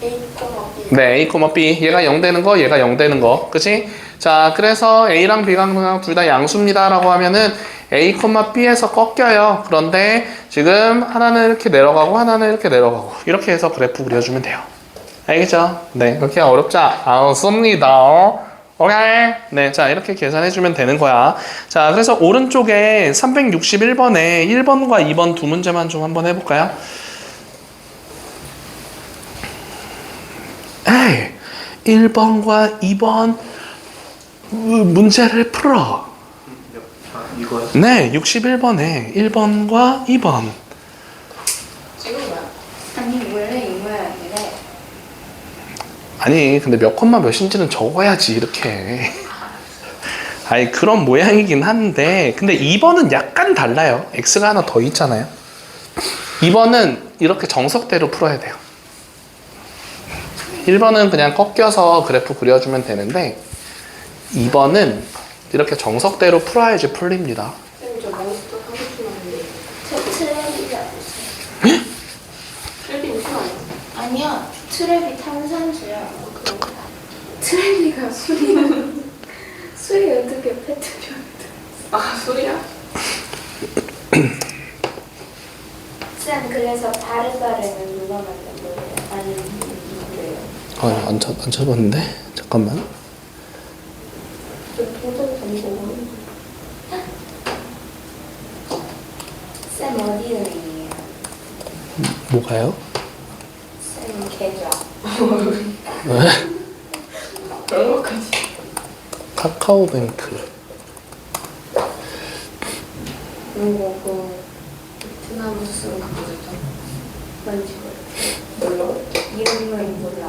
A, B. 네, a, b. 얘가 0 되는 거, 얘가 0 되는 거. 그치? 자, 그래서 a랑 b가 둘 다 양수입니다라고 하면은 a, b에서 꺾여요. 그런데 지금 하나는 이렇게 내려가고 하나는 이렇게 내려가고 이렇게 해서 그래프 그려주면 돼요. 알겠죠? 네, 그렇게 어렵지 않습니다. 오케이? 네, 자 이렇게 계산해주면 되는 거야. 자, 그래서 오른쪽에 361번에 1번과 2번 두 문제만 좀 한번 해볼까요? 에이, 1번과 2번 문제를 풀어. 이거요? 네, 61번에 1번과 2번. 지금 뭐야? 아니 원래 이 모양이래. 아니, 근데 몇 콤마 몇인지는 적어야지, 이렇게. 아니, 그런 모양이긴 한데, 근데 2번은 약간 달라요. x가 하나 더 있잖아요. 2번은 이렇게 정석대로 풀어야 돼요. 1번은 그냥 꺾여서 그래프 그려주면 되는데, 2번은 이렇게 정석대로 풀어야지 풀립니다. 쌤, 저 몬스터 하고 싶은데. 저 트랩이 없어요. 트랩이 무슨 아니야? 아니야. 트랩이 탄산수야. 트랩이가 술이야. 술이 어떻게 페트병? 아, 소리야? 쌤 그래서 바르바르는 누가 만든 거예요? 아니면 누구예요? 아, 안 쳐봤는데? 잠깐만. 저 도전 전공. 쌤 어디 은행이에요? 뭐가요? 쌤 계좌. 왜? 그런 것까지. 카카오뱅크. 그리고 베트남 무슨 그거 있잖아. 뭔지 몰라. 이름은 몰라.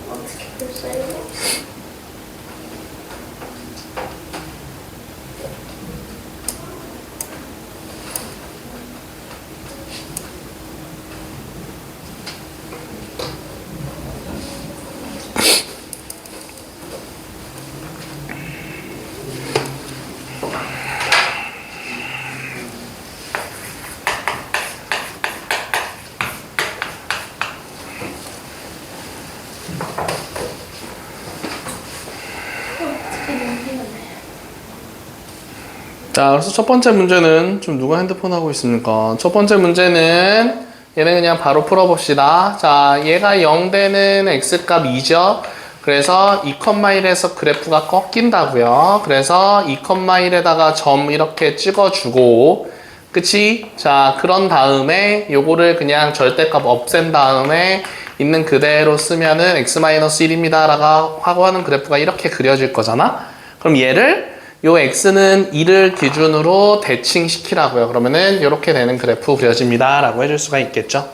어떻게 벌써 이거? 자, 그래서 첫 번째 문제는 좀 누가 핸드폰 하고 있습니까? 첫 번째 문제는 얘는 그냥 바로 풀어봅시다. 자, 얘가 0 되는 x값 2죠. 그래서 2,1에서 그래프가 꺾인다고요. 그래서 2,1에다가 점 이렇게 찍어주고, 그치? 자, 그런 다음에 요거를 그냥 절대값 없앤 다음에 있는 그대로 쓰면은 x-1입니다 라고 하고 하는 그래프가 이렇게 그려질 거잖아? 그럼 얘를 요 x는 2를 기준으로 대칭시키라고요. 그러면은 이렇게 되는 그래프 그려집니다 라고 해줄 수가 있겠죠.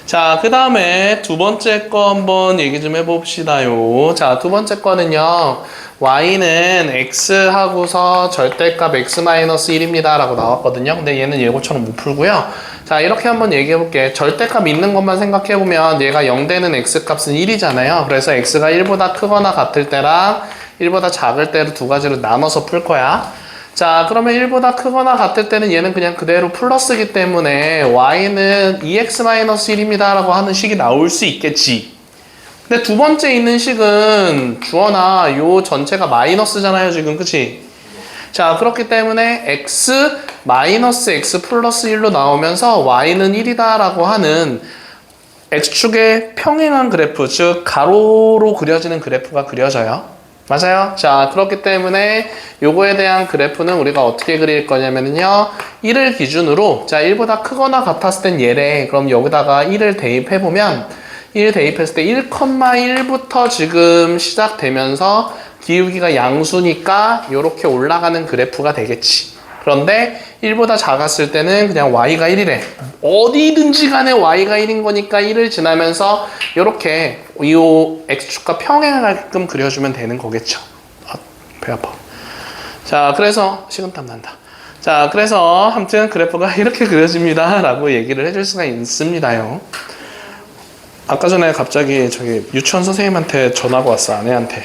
자, 그 다음에 두 번째 거 한번 얘기 좀 해봅시다요. 자, 두 번째 거는요, y는 x 하고서 절대값 x-1입니다 라고 나왔거든요. 근데 얘는 예고처럼 못 풀고요. 자, 이렇게 한번 얘기해볼게. 절대값 있는 것만 생각해보면 얘가 0 되는 x값은 1이잖아요. 그래서 x가 1보다 크거나 같을 때랑 1보다 작을 때를 두 가지로 나눠서 풀 거야. 자, 그러면 1보다 크거나 같을 때는 얘는 그냥 그대로 플러스기 때문에 y는 2x-1입니다 라고 하는 식이 나올 수 있겠지. 근데 두 번째 있는 식은 주어나 요 전체가 마이너스잖아요, 지금. 그치? 자, 그렇기 때문에 x 마이너스 x 플러스 1로 나오면서 y는 1이다라고 하는 x축의 평행한 그래프, 즉 가로로 그려지는 그래프가 그려져요. 맞아요? 자, 그렇기 때문에 요거에 대한 그래프는 우리가 어떻게 그릴 거냐면요. 1을 기준으로, 자, 1보다 크거나 같았을 땐 얘래. 그럼 여기다가 1을 대입해보면, 1 대입했을 때 1,1부터 지금 시작되면서 기울기가 양수니까 요렇게 올라가는 그래프가 되겠지. 그런데 1보다 작았을 때는 그냥 y가 1이래. 어디든지 간에 y가 1인 거니까 1을 지나면서 이렇게 이 x축과 평행하게끔 그려주면 되는 거겠죠. 아, 배 아파. 자, 그래서 식은땀 난다. 자, 그래서 아무튼 그래프가 이렇게 그려집니다 라고 얘기를 해줄 수가 있습니다요. 아까 전에 갑자기 저기 유치원 선생님한테 전화가 왔어. 아내한테.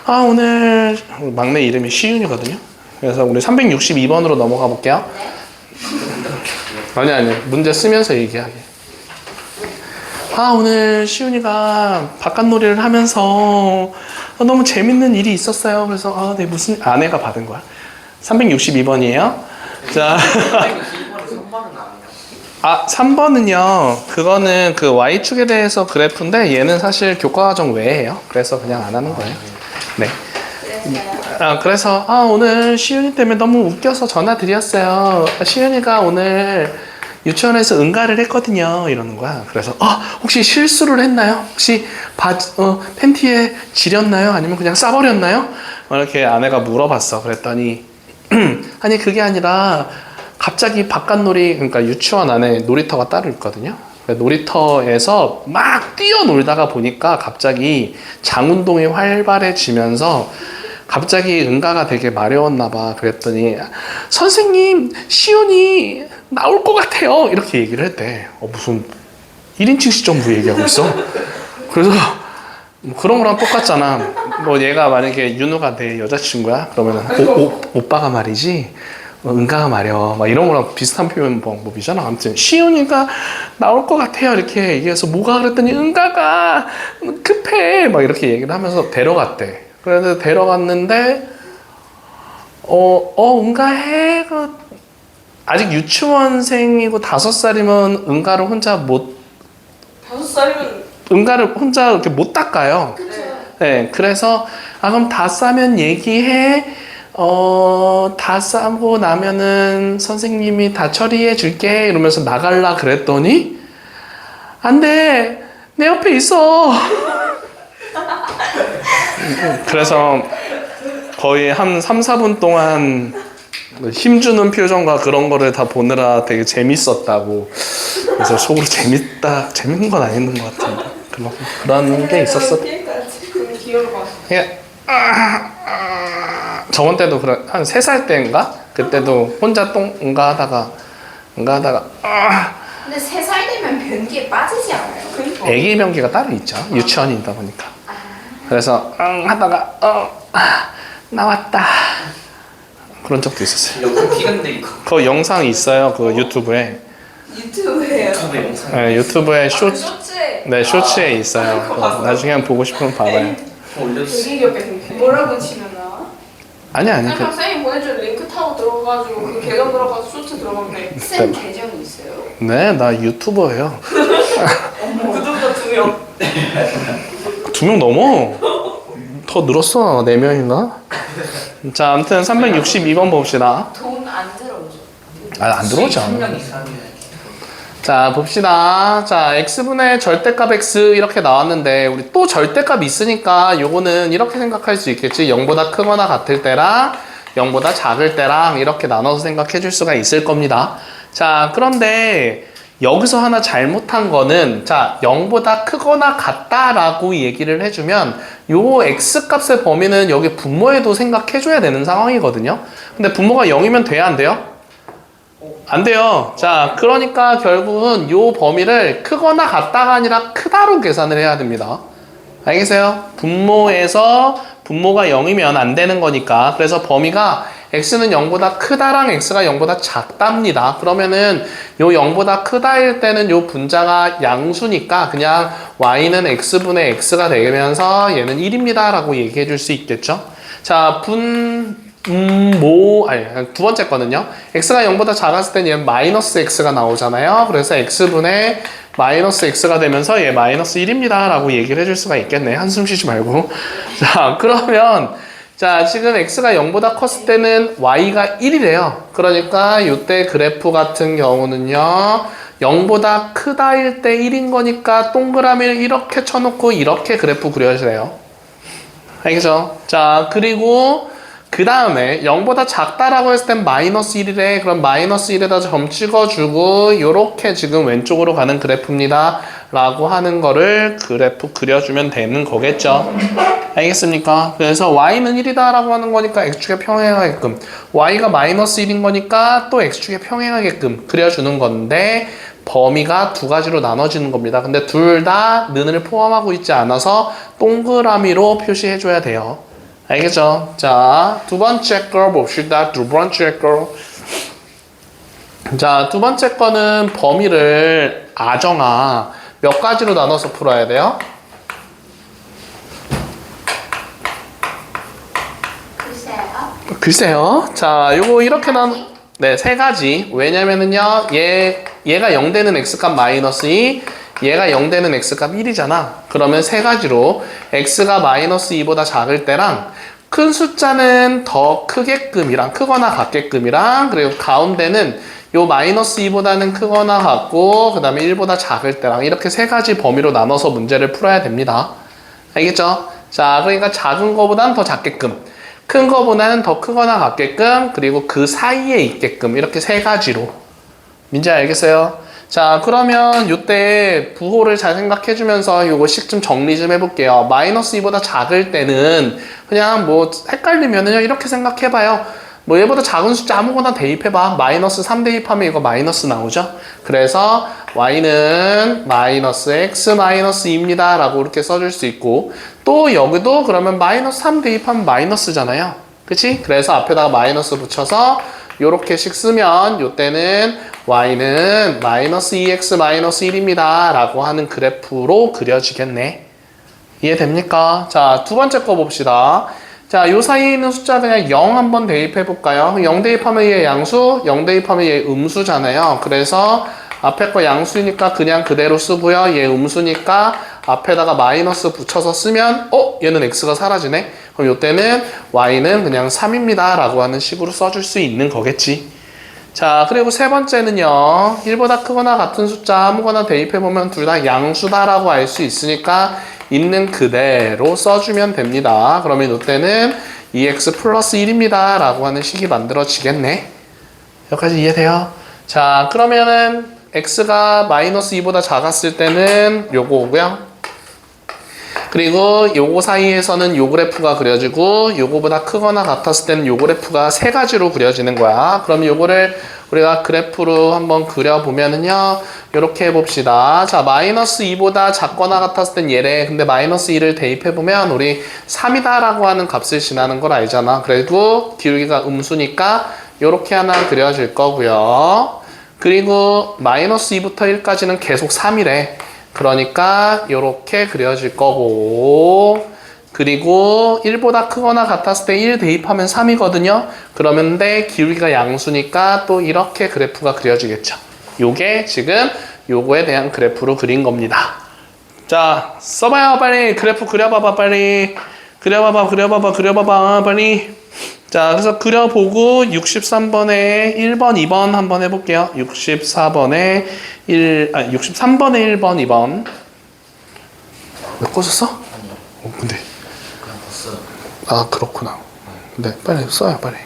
아, 오늘 막내 이름이 시윤이거든요. 그래서 우리 362번으로 넘어가 볼게요. 아니 문제 쓰면서 얘기하게. 아, 오늘 시윤이가 바깥놀이를 하면서 너무 재밌는 일이 있었어요. 그래서 아, 네, 무슨 아내가 받은 거야. 362번이에요. 자, 3번은 아니에요. 아, 3번은요. 그거는 그 y축에 대해서 그래프인데 얘는 사실 교과과정 외예요. 그래서 그냥 안 하는 거예요. 네. 그래서 오늘 시윤이 때문에 너무 웃겨서 전화 드렸어요. 시윤이가 오늘 유치원에서 응가를 했거든요. 이러는 거야. 그래서 혹시 실수를 했나요? 혹시 팬티에 지렸나요? 아니면 그냥 싸버렸나요? 이렇게 아내가 물어봤어. 그랬더니 아니 그게 아니라 갑자기 바깥놀이, 그러니까 유치원 안에 놀이터가 따로 있거든요. 놀이터에서 막 뛰어놀다가 보니까 갑자기 장운동이 활발해지면서 갑자기 응가가 되게 마려웠나 봐. 그랬더니 선생님 시온이 나올 것 같아요 이렇게 얘기를 했대. 무슨 1인칭 시점부 얘기하고 있어. 그래서 뭐 그런 거랑 똑같잖아. 뭐 얘가 만약에 윤우가 내 여자친구야 그러면 오빠가 말이지 응가가 마려워 막 이런 거랑 비슷한 표현 방법이잖아. 아무튼 시온이가 나올 것 같아요 이렇게 얘기해서 뭐가 그랬더니 응가가 급해 막 이렇게 얘기를 하면서 데려갔대. 그래서 데려갔는데 응가해. 아직 유치원생이고 5살이면 응가를 혼자 못 5살이면 응가를 혼자 이렇게 못 닦아요. 네, 그래서 그럼 다 싸면 얘기해. 다 싸고 나면은 선생님이 다 처리해 줄게 이러면서 나갈라 그랬더니 안 돼. 내 옆에 있어. 그래서 거의 한 3, 4분 동안 힘주는 표정과 그런 거를 다 보느라 되게 재밌었다고. 그래서 속으로 재밌는 건 아닌 것 같은데. 그런 게 있었어. 기억을 봐. 저번 때도 한 3살 때인가? 그때도 혼자 응가하다가 근데 3살 되면 변기에 빠지지 않아요? 애기 변기가 따로 있죠. 유치원이다 보니까. 그래서 하다가 나왔다. 그런 적도 있었어요. 여기 기간데 이거. 그 영상이 있어요. 그 유튜브에. 유튜브에요. 유튜브 영상. 네, 유튜브에 쇼츠. 쇼츠에 네, 쇼츠에 있어요. 그거 나중에 한번 보고 싶으면 봐봐요. 올려주세요. 되게 귀엽게 뭐라고 치면 나와? 아니. 그냥 쌤이 보내준 링크 타고 들어가가지고 그 계정 들어가서 쇼츠 들어가면 돼. 쌤 계정이 있어요? 네, 나 유튜버예요. 구독자 2명. 2명 넘어. 더 늘었어. 4명인가? 자, 아무튼 362번 봅시다. 돈 안 들어오죠? 안 들어오죠. 10명 이상이면. 자, 봅시다. 자, x분의 절대값 x 이렇게 나왔는데 우리 또 절대값 있으니까 요거는 이렇게 생각할 수 있겠지. 0보다 크거나 같을 때랑 0보다 작을 때랑 이렇게 나눠서 생각해 줄 수가 있을 겁니다. 자, 그런데 여기서 하나 잘못한 거는 자, 0보다 크거나 같다라고 얘기를 해주면 요 x값의 범위는 여기 분모에도 생각해 줘야 되는 상황이거든요. 근데 분모가 0이면 돼야 안 돼요? 안 돼요. 자, 그러니까 결국은 요 범위를 크거나 같다가 아니라 크다로 계산을 해야 됩니다. 알겠어요? 분모에서 분모가 0이면 안 되는 거니까. 그래서 범위가 x는 0보다 크다랑 x가 0보다 작답니다. 그러면은 요 0보다 크다일 때는 요 분자가 양수니까 그냥 y는 x분의 x가 되면서 얘는 1입니다 라고 얘기해 줄 수 있겠죠. 자, 아니, 두 번째 거는요. x가 0보다 작았을 땐 얘는 마이너스 x가 나오잖아요. 그래서 x분의 마이너스 x가 되면서 얘 마이너스 1입니다. 라고 얘기를 해줄 수가 있겠네. 한숨 쉬지 말고. 자, 그러면, 자, 지금 x가 0보다 컸을 때는 y가 1이래요. 그러니까 이때 그래프 같은 경우는요. 0보다 크다일 때 1인 거니까 동그라미를 이렇게 쳐놓고 이렇게 그래프 그려주세요. 알겠죠? 자, 그리고 그 다음에 0보다 작다라고 했을 땐 마이너스 1이래. 그럼 마이너스 1에다 점 찍어주고 요렇게 지금 왼쪽으로 가는 그래프입니다. 라고 하는 거를 그래프 그려주면 되는 거겠죠. 알겠습니까? 그래서 y는 1이다 라고 하는 거니까 x축에 평행하게끔, y가 마이너스 1인 거니까 또 x축에 평행하게끔 그려주는 건데 범위가 두 가지로 나눠지는 겁니다. 근데 둘 다 는을 포함하고 있지 않아서 동그라미로 표시해줘야 돼요. 알겠죠? 자, 두 번째 거 봅시다. 두 번째 거. 자, 두 번째 거는 범위를 아정아 몇 가지로 나눠서 풀어야 돼요? 글쎄요. 자, 요거 이렇게 네, 세 가지. 왜냐면은요, 얘가 0 되는 x값 마이너스 2, 얘가 0 되는 x값 1이잖아. 그러면 세 가지로 x가 마이너스 2보다 작을 때랑 큰 숫자는 더 크게끔이랑 크거나 같게끔이랑 그리고 가운데는 요 마이너스 2보다는 크거나 같고 그 다음에 1보다 작을 때랑 이렇게 세 가지 범위로 나눠서 문제를 풀어야 됩니다. 알겠죠? 자, 그러니까 작은 거보다는 더 작게끔, 큰 거보다는 더 크거나 같게끔, 그리고 그 사이에 있게끔 이렇게 세 가지로. 민지 알겠어요? 자, 그러면 이때 부호를 잘 생각해주면서 요거씩 좀 정리 좀 해볼게요. 마이너스 2보다 작을 때는 그냥 뭐 헷갈리면은 이렇게 생각해봐요. 뭐 얘보다 작은 숫자 아무거나 대입해봐. 마이너스 3 대입하면 이거 마이너스 나오죠? 그래서 y는 마이너스 x 마이너스 2입니다. 라고 이렇게 써줄 수 있고 또 여기도 그러면 마이너스 3 대입하면 마이너스잖아요. 그치? 그래서 앞에다가 마이너스 붙여서 요렇게씩 쓰면 요때는 y는 마이너스 2x 마이너스 1입니다. 라고 하는 그래프로 그려지겠네. 이해됩니까? 자, 두 번째 거 봅시다. 자, 요 사이에 있는 숫자 그냥 0 한번 대입해 볼까요? 0 대입하면 얘 양수, 0 대입하면 얘 음수잖아요. 그래서 앞에 거 양수니까 그냥 그대로 쓰고요. 얘 음수니까 앞에다가 마이너스 붙여서 쓰면 얘는 x가 사라지네? 그럼 요때는 y는 그냥 3입니다. 라고 하는 식으로 써줄 수 있는 거겠지. 자, 그리고 세 번째는요. 1보다 크거나 같은 숫자 아무거나 대입해보면 둘 다 양수다라고 알 수 있으니까 있는 그대로 써주면 됩니다. 그러면 이때는 2x 플러스 1입니다. 라고 하는 식이 만들어지겠네. 여기까지 이해돼요? 자, 그러면은 x가 마이너스 2보다 작았을 때는 요거 오고요. 그리고 요거 사이에서는 요 그래프가 그려지고 요거보다 크거나 같았을 때는 요 그래프가 세 가지로 그려지는 거야. 그럼 요거를 우리가 그래프로 한번 그려보면은요. 요렇게 해봅시다. 자, 마이너스 2보다 작거나 같았을 땐 얘래. 근데 마이너스 2를 대입해보면 우리 3이다 라고 하는 값을 지나는 걸 알잖아. 그리고 기울기가 음수니까 요렇게 하나 그려질 거고요. 그리고 마이너스 2부터 1까지는 계속 3이래. 그러니까 이렇게 그려질 거고 그리고 1보다 크거나 같았을 때 1 대입하면 3이거든요. 그러는데 기울기가 양수니까 또 이렇게 그래프가 그려지겠죠. 요게 지금 요거에 대한 그래프로 그린 겁니다. 자, 써봐요 빨리. 그래프 그려봐봐 빨리. 그려봐봐 빨리. 자, 그래서 그려보고 63번에 1번, 2번 한번 해볼게요. 63번에 1번, 2번. 왜 꺼졌어? 아니요. 근데. 그냥 봤어요. 아, 그렇구나. 네, 빨리 써요, 빨리.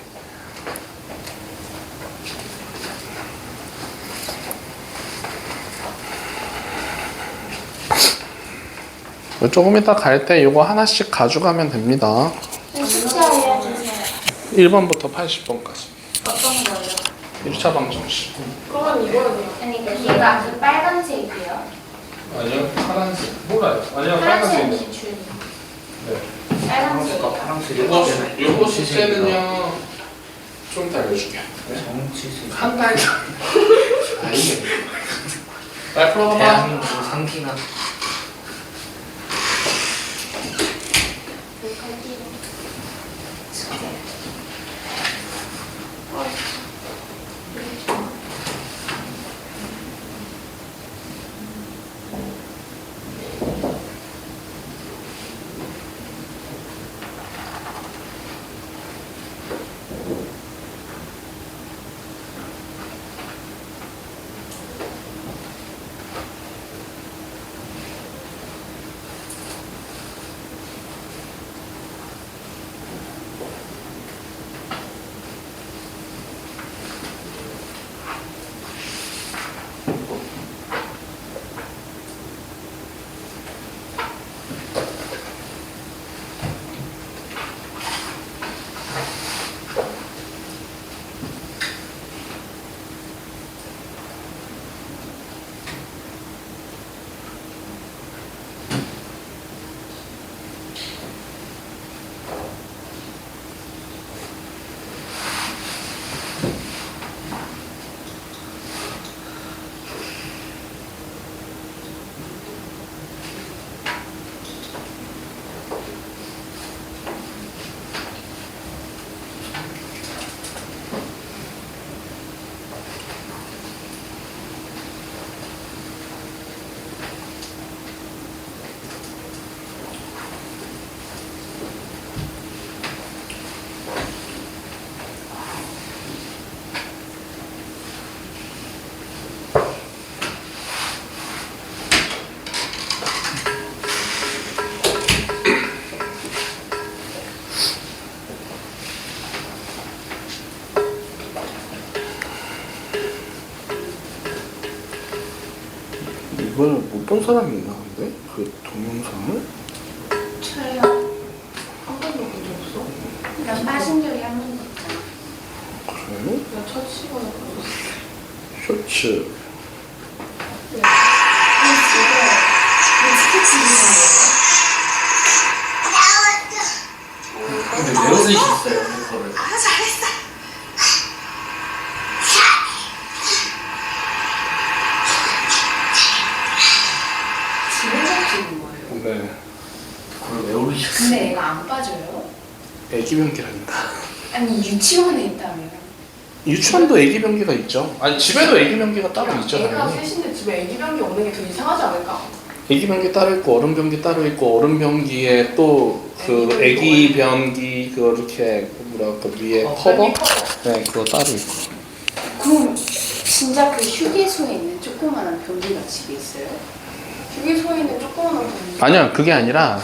조금 이따 갈 때 이거 하나씩 가져가면 됩니다. 숫자 알려주세요. 1번부터 80번까지. 어떤 거요? 1차 방정식. 그러면 이거는 돼요. 그러니까 얘가 그 빨간색이에요. 아니요, 파란색. 몰라요. 아니요, 파란색 기준. 네. 빨간색. 파란색이 요거 숙제는요, 좀 이따 알려줄게요. 정치색 한 달. 아니게. 날 풀어봐봐. 대한민국 상기나 못 본 사람이 있나 근데? 그 동영상을? 저요. 한 번도 본 적 없어? 그냥 빠진 적이 한 번도 없잖아. 그래? 나 첫 시간에 봤었어. 쇼츠. 근데 외울 수 있어요 그거를. 지금 뭐예요? 네. 그걸 외울 수 있어요. 근데 애가 안 빠져요? 애기 변기라니까. 아니 유치원에 있다며. 유치원도 애기 변기가 있죠. 아니 집에도 애기 변기가 따로 있죠. 애가 당연히. 셋인데 집에 애기 변기 없는 게 더 이상하지 않을까? 애기 변기 따로 있고 어른 변기 따로 있고 어른 변기에 또 그 애기 변기 그 이렇게 뭐랄까 위에 커버? 변기 커버. 네 그거 따로 있고. 그럼 진짜 그 휴게소에 있는 조그만한 변기가 집에 있어요? 휴게소에 있는 조그만한 변기. 아니야 그게 아니라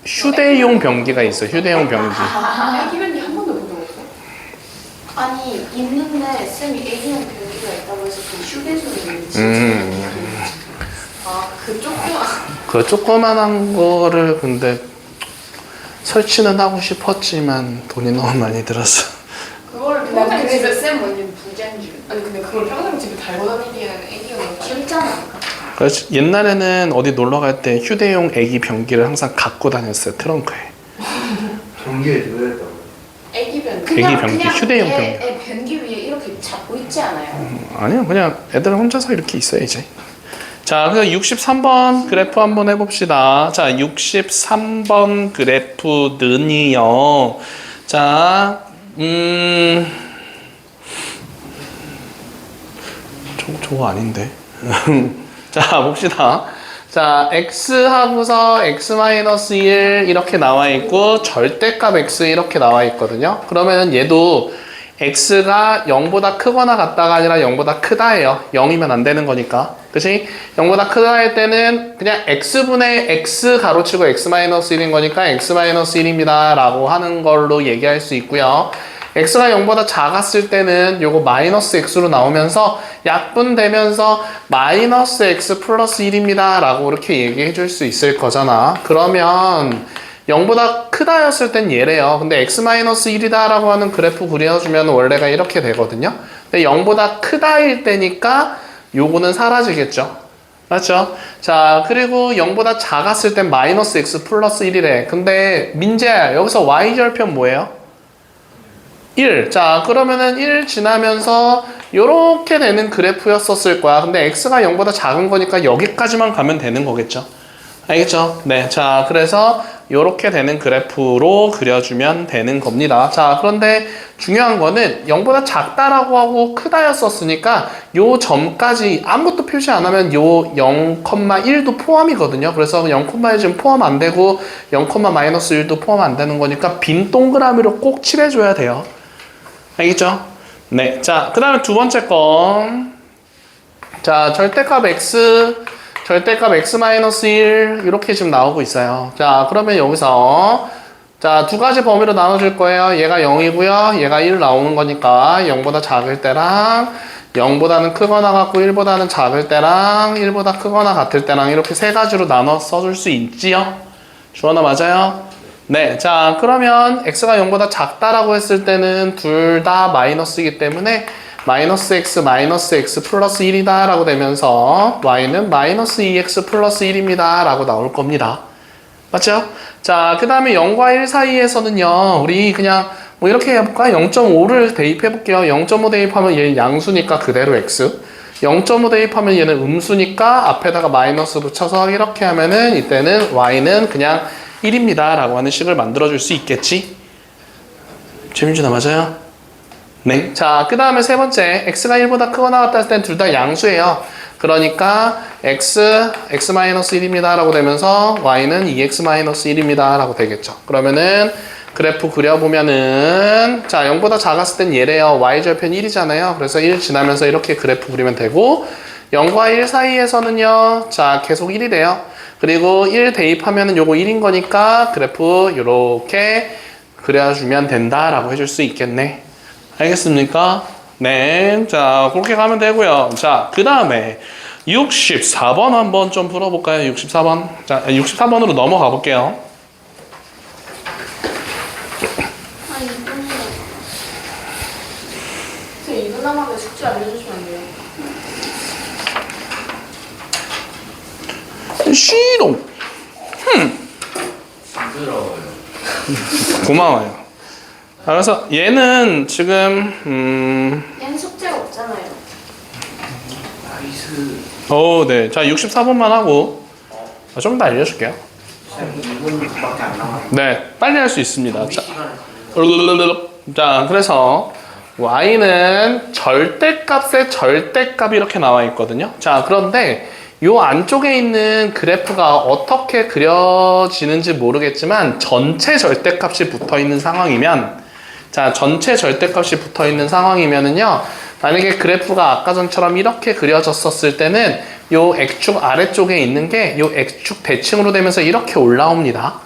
휴대용 변기가 있어. 휴대용 변기. 애기 변기 한 번도 본 적 없어? 아니 있는데 쌤이 애기용 변기가 있다고 해서 그 휴게소에 있는 진짜 그 조그만. 그 조그만한 거를 근데 설치는 하고 싶었지만 돈이 너무 많이 들었어. 그거를 나 평생 그래서 집에 쌤 완전 부자인 줄. 아니 근데 그걸 평생 집에 달고 다니기에는 애기가 귀엽잖아. 그렇지. 옛날에는 어디 놀러 갈 때 휴대용 애기 변기를 항상 갖고 다녔어요. 트렁크에. 변기에 왜 했다고? 애기 변기. 그냥 변기, 그냥 휴대용 애 변기 위에 이렇게 잡고 있지 않아요? 아니요, 그냥 애들 혼자서 이렇게 있어요, 이제. 자, 그래서 63번 그래프 한번 해봅시다. 자, 63번 그래프는요. 자, 저거 아닌데. 자, 봅시다. 자, x하고서 x-1 이렇게 나와 있고 절대값 x 이렇게 나와 있거든요. 그러면은 얘도 x가 0보다 크거나 같다가 아니라 0보다 크다예요. 0이면 안 되는 거니까. 그치? 0보다 크다 할 때는 그냥 x분의 x 가로치고 x-1인 거니까 x-1입니다 라고 하는 걸로 얘기할 수 있고요. x가 0보다 작았을 때는 요거 마이너스 x로 나오면서 약분되면서 마이너스 x 플러스 1입니다 라고 이렇게 얘기해 줄 수 있을 거잖아. 그러면 0보다 크다였을 땐 얘래요. 근데 x-1이다 라고 하는 그래프 그려주면 원래가 이렇게 되거든요. 근데 0보다 크다일 때니까 요거는 사라지겠죠. 맞죠? 자, 그리고 0보다 작았을 땐 마이너스 x 플러스 1이래. 근데 민재야, 여기서 y절편 뭐예요? 1. 자, 그러면은 1 지나면서 요렇게 되는 그래프였었을 거야. 근데 x가 0보다 작은 거니까 여기까지만 가면 되는 거겠죠. 알겠죠? 네. 자, 그래서 요렇게 되는 그래프로 그려주면 되는 겁니다. 자, 그런데 중요한 거는 0보다 작다라고 하고 크다였었으니까 요 점까지 아무것도 표시 안 하면 요 0,1도 포함이거든요. 그래서 0,1 지금 포함 안 되고 0,-1도 포함 안 되는 거니까 빈 동그라미로 꼭 칠해줘야 돼요. 알겠죠? 네. 자, 그 다음에 두 번째 거. 자, 절대값 x-1 이렇게 지금 나오고 있어요. 자, 그러면 여기서 자, 두 가지 범위로 나눠줄 거예요. 얘가 0이고요. 얘가 1 나오는 거니까 0보다 작을 때랑 0보다는 크거나 같고 1보다는 작을 때랑 1보다 크거나 같을 때랑 이렇게 세 가지로 나눠 써줄 수 있지요? 주원아 맞아요? 네. 자, 그러면 x가 0보다 작다라고 했을 때는 둘 다 마이너스이기 때문에 마이너스 x 플러스 1이다 라고 되면서 y는 마이너스 2x 플러스 1입니다 라고 나올 겁니다. 맞죠? 자, 그 다음에 0과 1 사이에서는요, 우리 그냥 뭐 이렇게 해볼까? 0.5를 대입해 볼게요. 0.5 대입하면 얘는 양수니까 그대로 x. 0.5 대입하면 얘는 음수니까 앞에다가 마이너스 붙여서 이렇게 하면은 이때는 y는 그냥 1입니다 라고 하는 식을 만들어줄 수 있겠지? 재민준아 맞아요? 네. 자, 그 다음에 세 번째. x가 1보다 크거나 같다 했을 땐 둘 다 양수예요. 그러니까 x-1입니다 라고 되면서 y는 2x-1입니다 라고 되겠죠. 그러면은 그래프 그려보면은 자, 0보다 작았을 땐 얘래요. y절편 1이잖아요. 그래서 1 지나면서 이렇게 그래프 그리면 되고 0과 1 사이에서는요. 자, 계속 1이 돼요. 그리고 1 대입하면은 요거 1인 거니까 그래프 요렇게 그려주면 된다라고 해줄 수 있겠네. 알겠습니까? 네. 자, 그렇게 가면 되고요. 자, 그 다음에 64번 한번 좀 풀어볼까요? 64번. 자, 64번으로 넘어가 볼게요. 아, 이분이 선생님 2분 남았는데 숙제 알려주시면 안 돼요? 싫어. 징그러워요. 고마워요. 자, 그래서 얘는 지금 얘는 숙제가 없잖아요. 나이스. 네. 자, 64번만 하고 좀 이따 알려줄게요. 쌤 2분밖에 안 남았는데 네, 빨리 할 수 있습니다. 자, 시간을 가지고 자, 그래서 y는 절대값의 절대값이 이렇게 나와 있거든요. 자, 그런데 요 안쪽에 있는 그래프가 어떻게 그려지는지 모르겠지만 전체 절대값이 붙어 있는 상황이면, 자, 전체 절대값이 붙어 있는 상황이면은요, 만약에 그래프가 아까 전처럼 이렇게 그려졌었을 때는 요 x축 아래쪽에 있는 게 요 x축 대칭으로 되면서 이렇게 올라옵니다.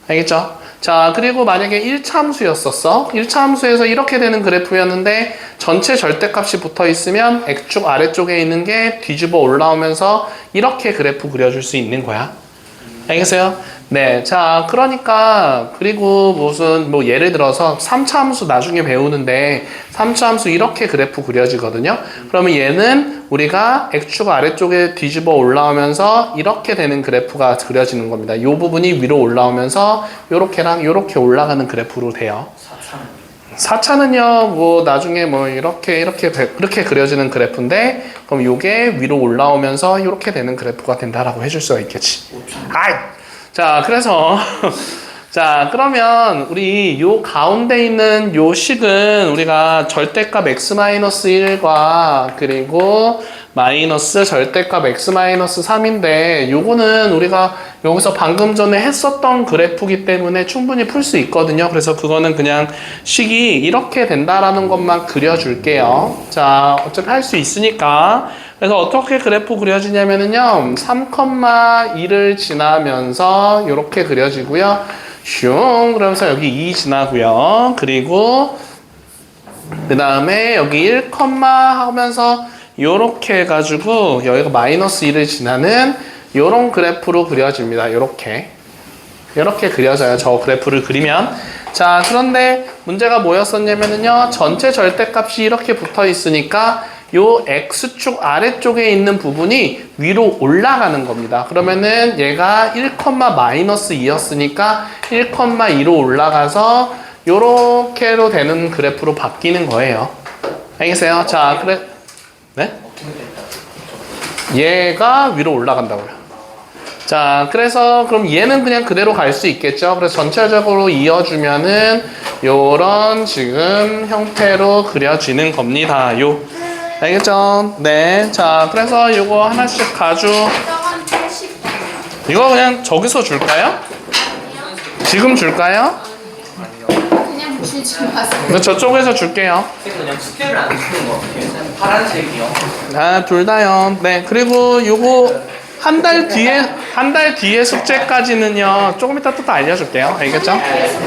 알겠죠? 자, 그리고 만약에 1차 함수였었어. 1차 함수에서 이렇게 되는 그래프였는데 전체 절대값이 붙어 있으면 x축 아래쪽에 있는 게 뒤집어 올라오면서 이렇게 그래프 그려줄 수 있는 거야. 알겠어요? 네. 자, 그러니까 그리고 무슨 뭐 예를 들어서 3차 함수 나중에 배우는데 3차 함수 이렇게 그래프 그려지거든요. 그러면 얘는 우리가 x축 아래쪽에 뒤집어 올라오면서 이렇게 되는 그래프가 그려지는 겁니다. 이 부분이 위로 올라오면서 요렇게랑 요렇게 올라가는 그래프로 돼요. 4차는요, 뭐, 나중에 뭐, 이렇게 그려지는 그래프인데, 그럼 요게 위로 올라오면서 이렇게 되는 그래프가 된다라고 해줄 수가 있겠지. 아이! 자, 그래서, 자, 그러면 우리 요 가운데 있는 요 식은 우리가 절대값 x-1과 그리고 마이너스 절대값 x-3인데 요거는 우리가 여기서 방금 전에 했었던 그래프기 때문에 충분히 풀 수 있거든요. 그래서 그거는 그냥 식이 이렇게 된다라는 것만 그려줄게요. 자, 어차피 할 수 있으니까. 그래서 어떻게 그래프 그려지냐면은요, 3,2를 지나면서 이렇게 그려지고요. 슝 그러면서 여기 2 지나고요. 그리고 그 다음에 여기 1, 하면서 요렇게 해가지고 여기가 마이너스 1을 지나는 요런 그래프로 그려집니다. 요렇게 그려져요. 저 그래프를 그리면. 자, 그런데 문제가 뭐였었냐면은요, 전체 절대값이 이렇게 붙어 있으니까 요 x축 아래쪽에 있는 부분이 위로 올라가는 겁니다. 그러면은 얘가 1,-2였으니까 1,2로 올라가서 요렇게로 되는 그래프로 바뀌는 거예요. 알겠어요? 자, 그래. 네? 얘가 위로 올라간다고요. 자, 그래서 그럼 얘는 그냥 그대로 갈 수 있겠죠. 그래서 전체적으로 이어주면은 요런 지금 형태로 그려지는 겁니다. 요. 알겠죠? 네. 자, 그래서 요거 하나씩 가지고 저건 80번이요. 이거 그냥 저기서 줄까요? 지금 줄까요? 그냥 주지 마세요. 네, 저쪽에서 줄게요. 그냥 숙제를 안 쓰는 거 같아요. 파란색이요. 아, 둘 다요. 네. 그리고 요거 한 달 뒤에 숙제까지는요. 조금 이따 또 알려줄게요. 알겠죠? 숙제를